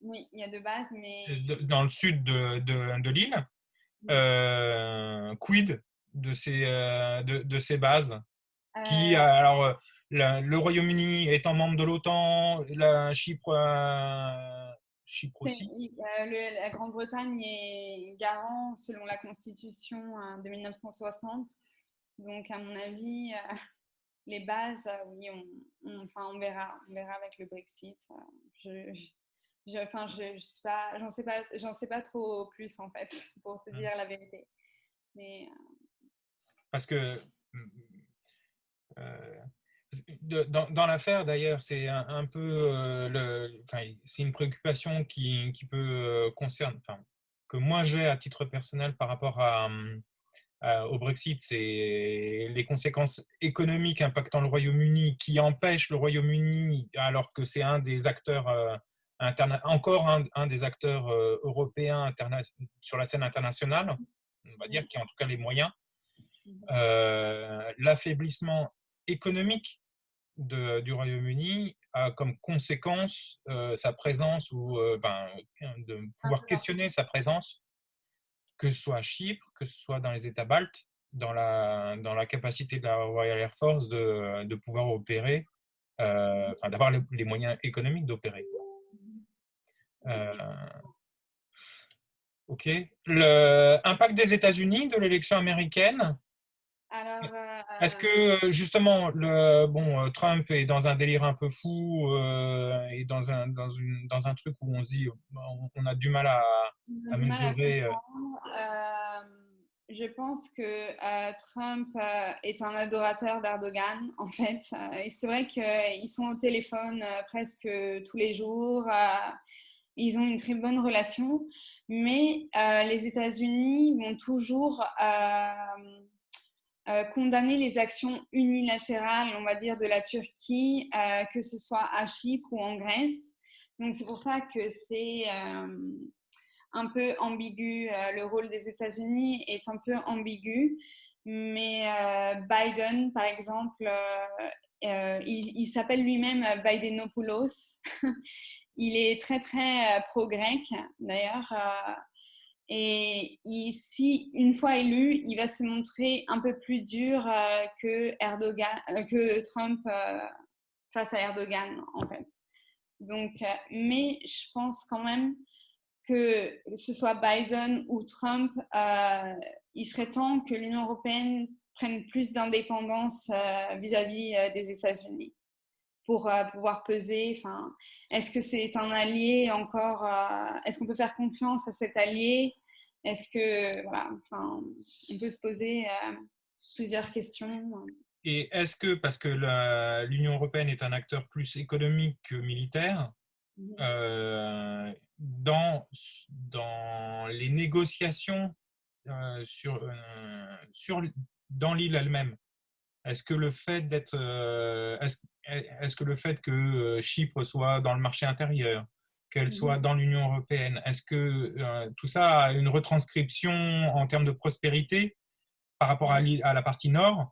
Oui, il y a 2 bases, mais... Dans le sud de l'île. Quid de ces bases qui, alors, le Royaume-Uni étant membre de l'OTAN, Chypre aussi. La Grande-Bretagne est garant selon la Constitution de 1960. Donc, à mon avis, les bases, oui, on verra avec le Brexit. J'en sais pas trop plus en fait, pour te dire la vérité. Mais parce que dans l'affaire d'ailleurs, c'est un peu c'est une préoccupation qui peut concerner, que moi j'ai à titre personnel par rapport au Brexit, c'est les conséquences économiques impactant le Royaume-Uni qui empêchent le Royaume-Uni, alors que c'est un des acteurs, encore un des acteurs européens sur la scène internationale, on va dire, qui a en tout cas les moyens. L'affaiblissement économique du Royaume-Uni a comme conséquence sa présence de pouvoir questionner sa présence, que ce soit à Chypre, que ce soit dans les États baltes, dans la capacité de la Royal Air Force de pouvoir opérer, d'avoir les moyens économiques d'opérer. Ok. L'impact des États-Unis, de l'élection américaine. Alors, est-ce que justement, Trump est dans un délire un peu fou et dans un truc où on se dit on a du mal à mesurer. Je pense que Trump est un adorateur d'Erdogan, en fait. C'est vrai qu'ils sont au téléphone presque tous les jours. Ils ont une très bonne relation, mais les États-Unis vont toujours condamner les actions unilatérales, on va dire, de la Turquie, que ce soit à Chypre ou en Grèce. Donc c'est pour ça que c'est un peu ambigu. Le rôle des États-Unis est un peu ambigu, mais Biden, par exemple, il s'appelle lui-même Bidenopoulos. Il est très très pro-grec d'ailleurs. Et si une fois élu, il va se montrer un peu plus dur que Trump face à Erdogan, en fait. Donc, mais je pense quand même que ce soit Biden ou Trump, il serait temps que l'Union européenne prenne plus d'indépendance vis-à-vis des États-Unis pour pouvoir peser. Est-ce que c'est un allié encore est-ce qu'on peut faire confiance à cet allié? Est-ce que on peut se poser plusieurs questions. Et est-ce que, parce que l'Union européenne est un acteur plus économique que militaire, dans les négociations dans l'île elle-même. Est-ce que le fait est-ce que le fait que Chypre soit dans le marché intérieur, qu'elle soit dans l'Union européenne, est-ce que tout ça a une retranscription en termes de prospérité par rapport à la partie nord?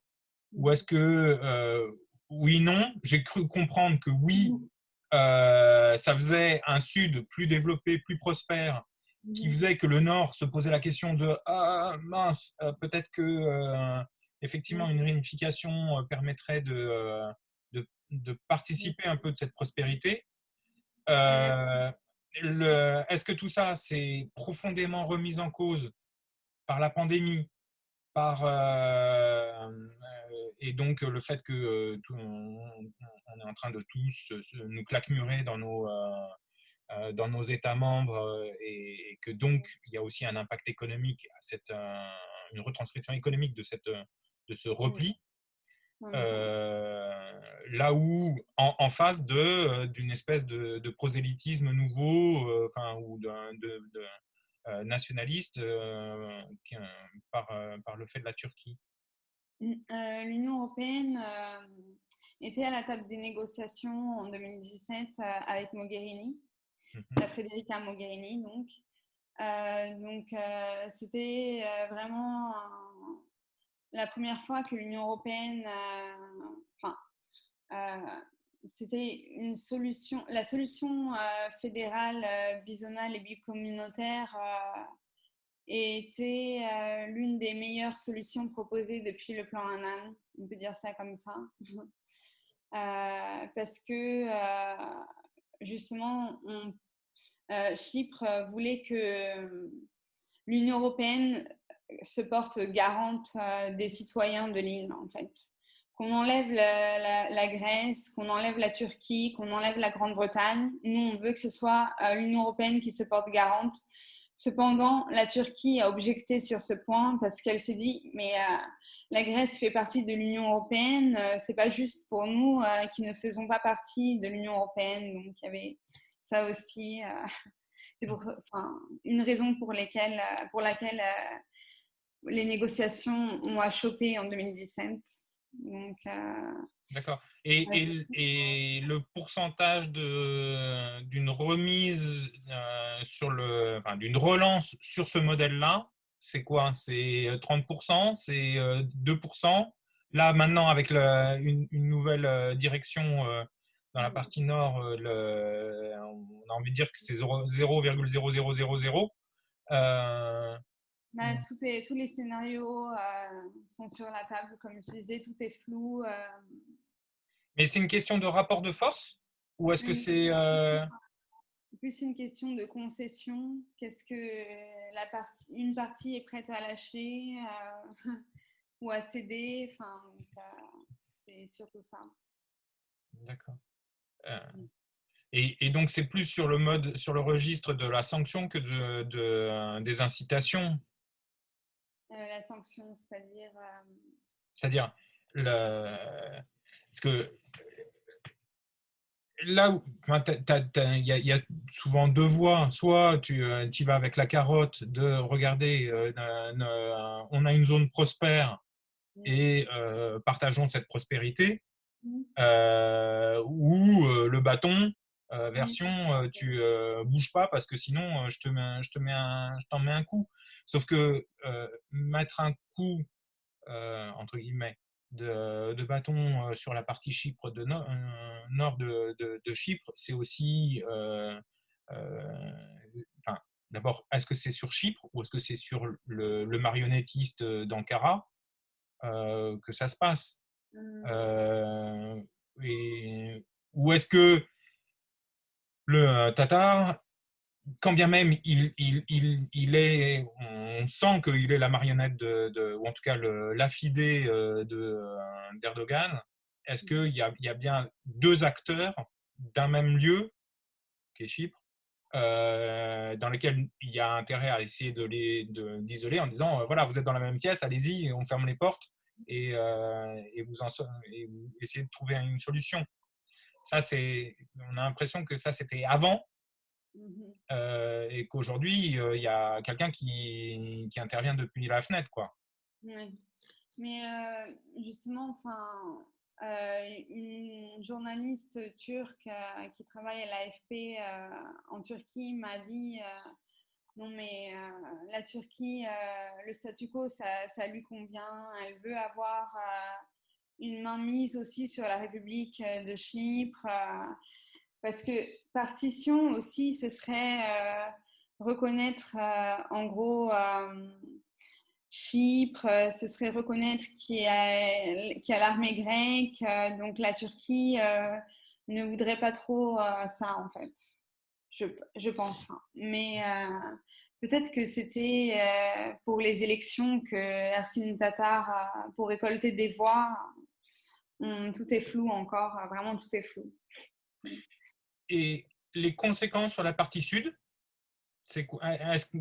Ou est-ce que oui, non? J'ai cru comprendre que oui, ça faisait un sud plus développé, plus prospère, qui faisait que le nord se posait la question de ah mince, peut-être que effectivement une réunification permettrait de participer un peu de cette prospérité. Est-ce que tout ça s'est profondément remis en cause par la pandémie, et donc le fait que on est en train de tous nous claquemurer dans nos États membres, et que donc il y a aussi un impact économique, une retranscription économique de ce repli, là où en face d'une espèce de prosélytisme nouveau, ou nationaliste, par le fait de la Turquie. L'Union européenne était à la table des négociations en 2017 avec Mogherini, Federica Mogherini, donc. C'était vraiment la première fois que l'Union européenne, c'était une solution, la solution fédérale, bizonale et bicommunautaire était l'une des meilleures solutions proposées depuis le plan Annan, on peut dire ça comme ça. Parce que justement, Chypre voulait que l'Union européenne se porte garante des citoyens de l'île, en fait. Qu'on enlève la Grèce, qu'on enlève la Turquie, qu'on enlève la Grande-Bretagne. Nous, on veut que ce soit l'Union européenne qui se porte garante. Cependant, la Turquie a objecté sur ce point parce qu'elle s'est dit mais la Grèce fait partie de l'Union européenne, c'est pas juste pour nous qui ne faisons pas partie de l'Union européenne. Donc il y avait ça aussi. C'est une raison pour laquelle les négociations ont achoppé en 2017. Donc, d'accord. Et le pourcentage d'une remise d'une relance sur ce modèle-là, c'est quoi? C'est 30%? C'est 2%? Là, maintenant, avec une nouvelle direction dans la partie nord, on a envie de dire que c'est 0,0000. tous les scénarios sont sur la table, comme je disais, tout est flou. Mais c'est une question de rapport de force? Ou est-ce que c'est plus une question de concession? Qu'est-ce que une partie est prête à lâcher ou à céder? C'est surtout ça. D'accord. Et donc c'est plus sur le registre de la sanction que des incitations. La sanction, c'est-à-dire C'est-à-dire parce que là où il y a souvent deux voies. Soit tu y vas avec la carotte de regarder, on a une zone prospère et partageons cette prospérité, ou le bâton version tu bouges pas parce que sinon je t'en mets un coup. Sauf que mettre un coup entre guillemets de bâton sur la partie Chypre nord de Chypre, c'est aussi d'abord, est-ce que c'est sur Chypre ou est-ce que c'est sur le marionnettiste d'Ankara que ça se passe? Ou est-ce que le Tatar, quand bien même il est, on sent qu'il est la marionnette ou en tout cas l'affidé d'Erdogan, est-ce qu'il y a bien deux acteurs d'un même lieu, qui est Chypre, dans lequel il y a intérêt à essayer d'isoler en disant voilà, vous êtes dans la même pièce, allez-y, on ferme les portes et vous essayez de trouver une solution. Ça, on a l'impression que ça, c'était avant et qu'aujourd'hui, il y a quelqu'un qui intervient depuis la fenêtre, quoi. Oui. Mais justement, enfin, une journaliste turque qui travaille à l'AFP en Turquie m'a dit non, mais la Turquie, le statu quo, ça lui convient. Elle veut avoir une mainmise aussi sur la République de Chypre. Parce que partition aussi, ce serait reconnaître en gros Chypre, ce serait reconnaître qu'il y a l'armée grecque. Donc la Turquie ne voudrait pas trop ça en fait, je pense. Mais peut-être que c'était pour les élections que Ersin Tatar, pour récolter des voix, tout est flou encore, vraiment tout est flou. Et les conséquences sur la partie sud,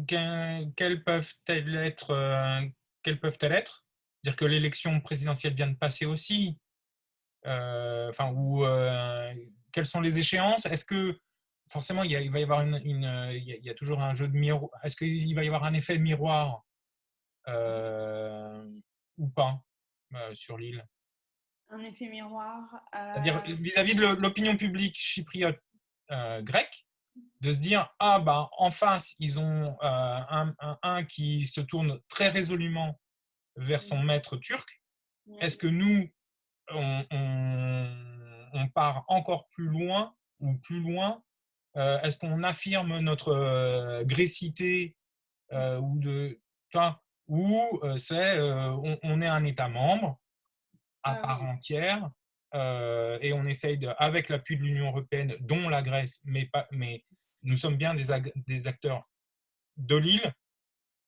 quelles peuvent-elles être Dire que l'élection présidentielle vient de passer aussi, quelles sont les échéances? Est-ce que forcément il va y avoir il y a toujours un jeu de miroir? Est-ce qu'il va y avoir un effet miroir ou pas sur l'île? Un effet miroir. C'est-à-dire vis-à-vis de l'opinion publique chypriote grecque, de se dire ah bah en face ils ont un qui se tourne très résolument vers son maître turc. Est-ce que nous on part encore plus loin ou plus loin? Est-ce qu'on affirme notre grécité ou on est un État membre à part entière et on essaye avec l'appui de l'Union européenne, dont la Grèce, mais nous sommes bien des acteurs de l'île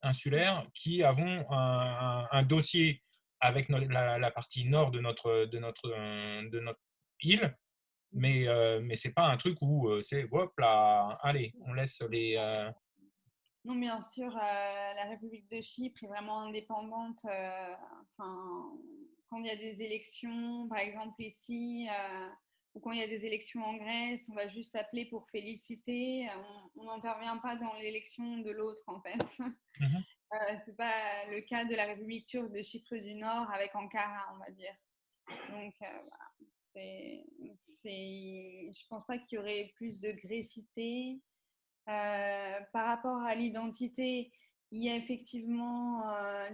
insulaire qui avons un dossier avec la partie nord de notre île, mais c'est pas un truc où c'est hop là, allez, on laisse les. Non, bien sûr, la République de Chypre est vraiment indépendante. Quand il y a des élections, par exemple ici, ou quand il y a des élections en Grèce, on va juste appeler pour féliciter. On n'intervient pas dans l'élection de l'autre, en fait. C'est pas le cas de la République turque de Chypre du Nord avec Ankara, on va dire. Donc, voilà. Je pense pas qu'il y aurait plus de grécité. Par rapport à l'identité, il y a effectivement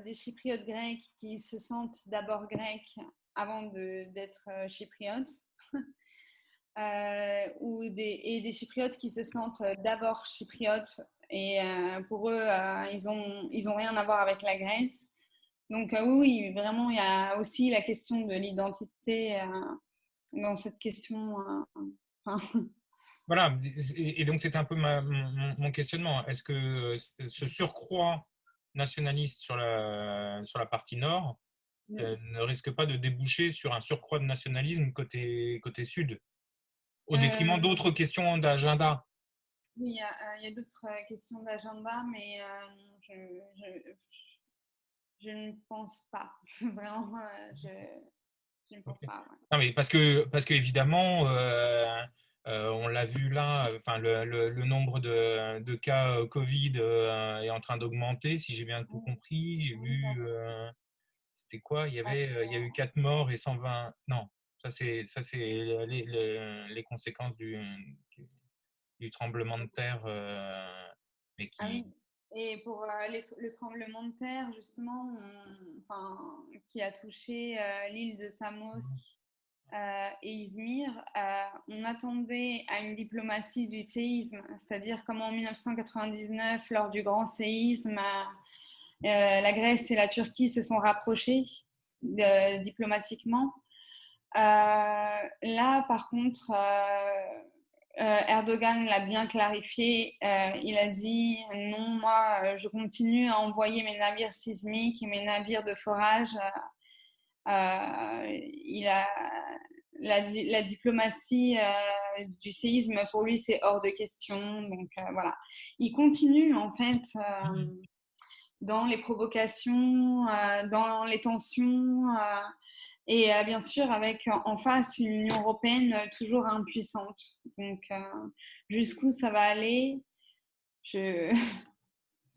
des Chypriotes grecs qui se sentent d'abord grecs avant d'être chypriotes, et des Chypriotes qui se sentent d'abord chypriotes, et pour eux, ils ont rien à voir avec la Grèce. Donc oui, vraiment, il y a aussi la question de l'identité dans cette question. Voilà, et donc c'est un peu mon questionnement. Est-ce que ce surcroît nationaliste sur la partie nord ne risque pas de déboucher sur un surcroît de nationalisme côté sud, au détriment d'autres questions d'agenda? Oui, il y a d'autres questions d'agenda, mais je ne pense pas. Vraiment, je ne pense pas. Ouais. Non, mais parce que évidemment, on l'a vu là, enfin le nombre de cas Covid est en train d'augmenter, si j'ai bien tout compris. J'ai vu, c'était quoi? Il y a eu 4 morts et 120. Non, ça c'est les conséquences du tremblement de terre, mais Ah qui. oui, et pour le tremblement de terre, justement, qui a touché l'île de Samos et Izmir, on attendait à une diplomatie du séisme, c'est-à-dire comme en 1999, lors du grand séisme, la Grèce et la Turquie se sont rapprochées diplomatiquement. Là, par contre, Erdogan l'a bien clarifié. Il a dit non, moi, je continue à envoyer mes navires sismiques et mes navires de forage. La diplomatie du séisme, pour lui, c'est hors de question. Donc voilà. Il continue, en fait, dans les provocations, dans les tensions. Et bien sûr, avec en face une Union européenne toujours impuissante. Donc, jusqu'où ça va aller,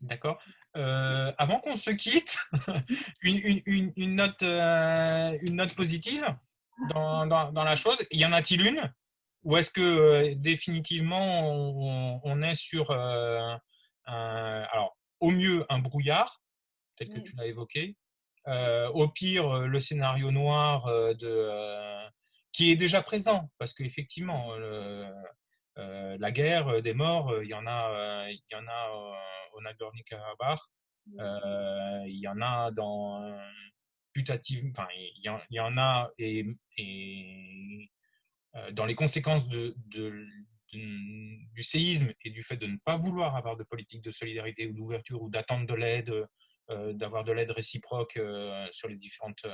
D'accord. Avant qu'on se quitte, une note positive dans la chose. Y en a-t-il une? Ou est-ce que définitivement on est sur, alors, au mieux, un brouillard, tel que tu l'as évoqué, au pire, le scénario noir qui est déjà présent, parce qu'effectivement, la guerre, des morts, au Nagorno-Karabakh, il y en a dans putative, enfin, il y en a et dans les conséquences du séisme et du fait de ne pas vouloir avoir de politique de solidarité ou d'ouverture ou d'attendre de l'aide, d'avoir de l'aide réciproque sur les différentes.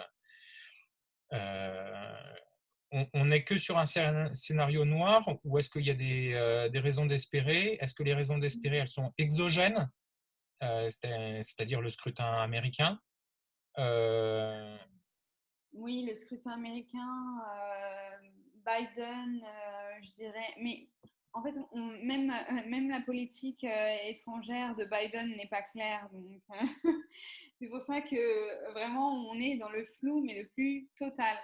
On n'est que sur un scénario noir ou est-ce qu'il y a des raisons d'espérer? Est-ce que les raisons d'espérer, elles sont exogènes, c'est-à-dire le scrutin américain? Oui, le scrutin américain, Biden, je dirais. Mais en fait, même la politique étrangère de Biden n'est pas claire. Donc, c'est pour ça que vraiment, on est dans le flou, mais le plus total.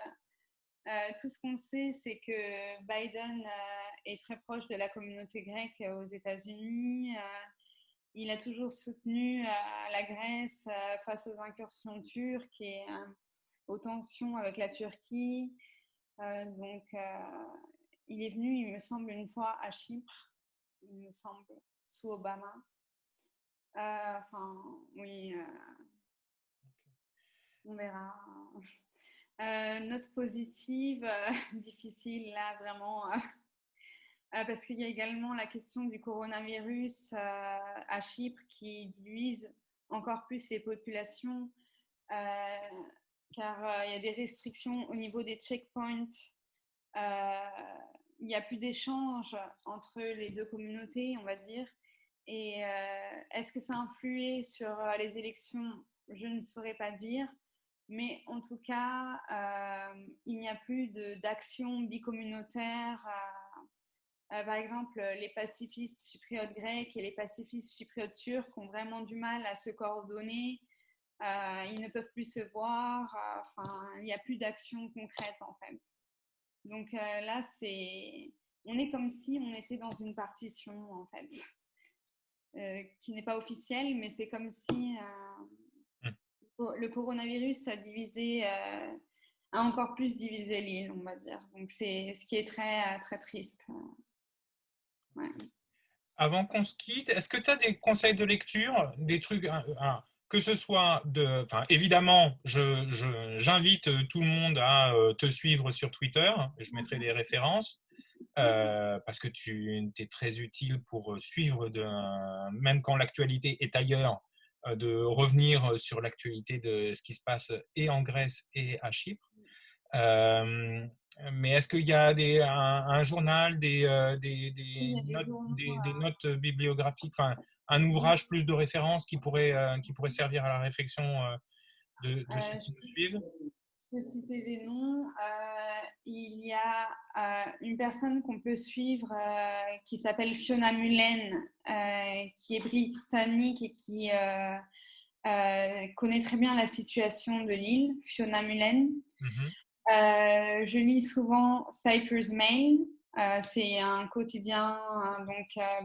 Tout ce qu'on sait, c'est que Biden est très proche de la communauté grecque aux États-Unis. Il a toujours soutenu la Grèce face aux incursions turques et aux tensions avec la Turquie. Donc, il est venu, il me semble, une fois à Chypre, il me semble, sous Obama. Enfin, oui, on verra. Note positive, difficile là, vraiment. Parce qu'il y a également la question du coronavirus à Chypre qui divise encore plus les populations, car il y a des restrictions au niveau des checkpoints. Il n'y a plus d'échanges entre les deux communautés, on va dire. Et est-ce que ça a influé sur les élections? Je ne saurais pas dire. Mais en tout cas, il n'y a plus d'action bicommunautaire. Par exemple, les pacifistes chypriotes grecs et les pacifistes chypriotes turcs ont vraiment du mal à se coordonner. Ils ne peuvent plus se voir. Enfin, il n'y a plus d'action concrète en fait. Donc là, on est comme si on était dans une partition en fait, qui n'est pas officielle, mais c'est comme si le coronavirus a encore plus divisé l'île, on va dire. Donc c'est ce qui est très très triste. Ouais. Avant qu'on se quitte, est-ce que tu as des conseils de lecture, des trucs, que ce soit évidemment, j'invite tout le monde à te suivre sur Twitter, je mettrai des références, parce que tu es très utile pour suivre, même quand l'actualité est ailleurs, de revenir sur l'actualité de ce qui se passe et en Grèce et à Chypre. Mais est-ce qu'il y a un journal, des notes bibliographiques, enfin, un ouvrage plus de référence qui pourrait servir à la réflexion de ceux qui nous suivent? Je peux citer des noms. Il y a une personne qu'on peut suivre qui s'appelle Fiona Mullen, qui est britannique et qui connaît très bien la situation de l'île, Fiona Mullen. Je lis souvent Cyprus Mail. C'est un quotidien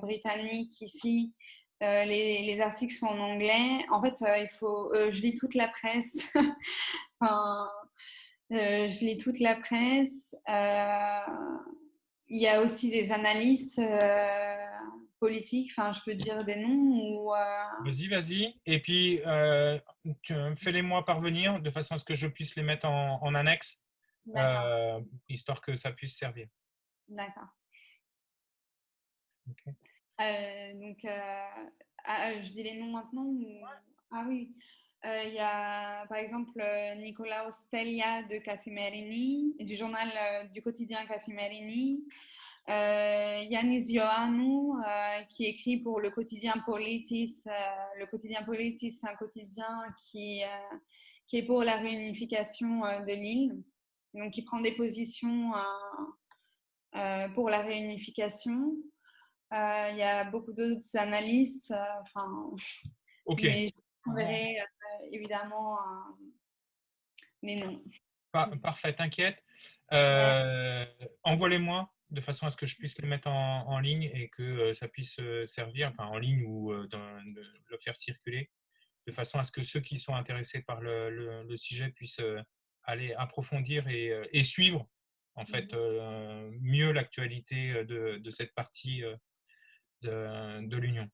britannique ici. Les articles sont en anglais. En fait, je lis toute la presse. Enfin, je lis toute la presse. Il y a aussi des analystes politiques. Enfin, je peux dire des noms ou. Vas-y. Et puis, fais-les-moi parvenir de façon à ce que je puisse les mettre en annexe, histoire que ça puisse servir. D'accord. Okay. Je dis les noms maintenant ou... Ah oui. Il y a par exemple Nicolas Ostelia de Cafimerini, du journal du quotidien Cafimerini. Yanis Ioannou qui écrit pour le quotidien Politis. Le quotidien Politis, c'est un quotidien qui est pour la réunification de l'île. Donc, il prend des positions pour la réunification. Il y a beaucoup d'autres analystes. Ok. Mais je verrai évidemment les noms. Parfait, t'inquiète. Envoie-les-moi de façon à ce que je puisse les mettre en ligne et que ça puisse servir, enfin en ligne ou de le faire circuler, de façon à ce que ceux qui sont intéressés par le sujet puissent aller approfondir et suivre en fait mieux l'actualité de cette partie de l'Union.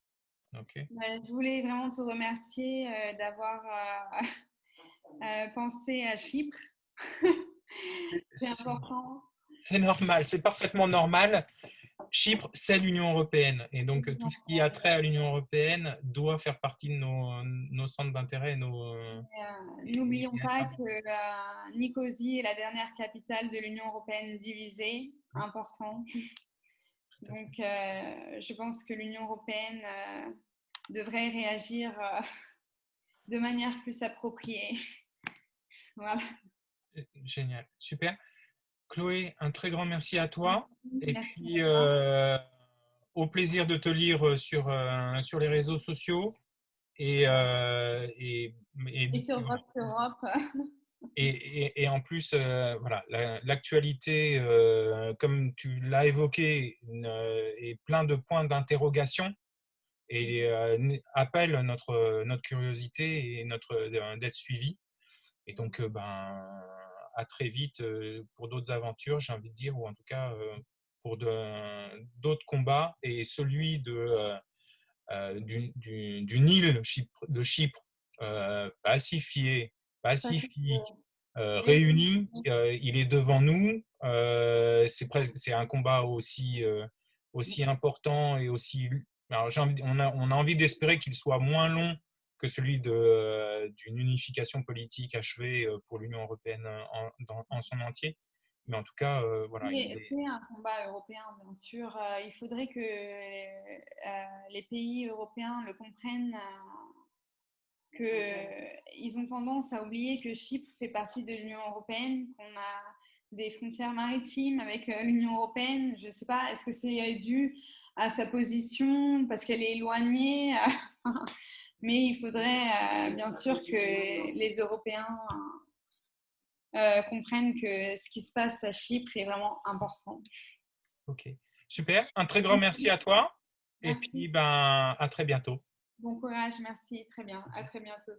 Okay. Je voulais vraiment te remercier d'avoir pensé à Chypre. C'est important. C'est normal, c'est parfaitement normal. Chypre, c'est l'Union européenne. Et donc, tout ce qui a trait à l'Union européenne doit faire partie de nos centres d'intérêt. N'oublions pas que Nicosie est la dernière capitale de l'Union européenne divisée. Important. Donc, je pense que l'Union européenne devrait réagir de manière plus appropriée. Voilà. Génial, super. Chloé, un très grand merci à toi. Et merci puis, au plaisir de te lire sur les réseaux sociaux. Et sur Vox Europe. Et en plus, voilà, l'actualité, comme tu l'as évoqué, est plein de points d'interrogation et appelle notre curiosité et d'être suivi. Et donc, à très vite pour d'autres aventures, j'ai envie de dire, ou en tout cas pour d'autres combats. Et celui d'une île de Chypre pacifique, réunie, il est devant nous. C'est un combat aussi important et aussi. Alors, on a envie d'espérer qu'il soit moins long que celui d'une unification politique achevée pour l'Union européenne en son entier. Mais en tout cas, voilà. C'est un combat européen, bien sûr. Il faudrait que les pays européens le comprennent, qu'ils ont tendance à oublier que Chypre fait partie de l'Union européenne, qu'on a des frontières maritimes avec l'Union européenne. Je ne sais pas, est-ce que c'est dû à sa position, parce qu'elle est éloignée mais il faudrait bien sûr que les Européens comprennent que ce qui se passe à Chypre est vraiment important. Ok, super. Un très grand merci à toi. Merci. Et puis, à très bientôt. Bon courage, merci. Très bien. À très bientôt.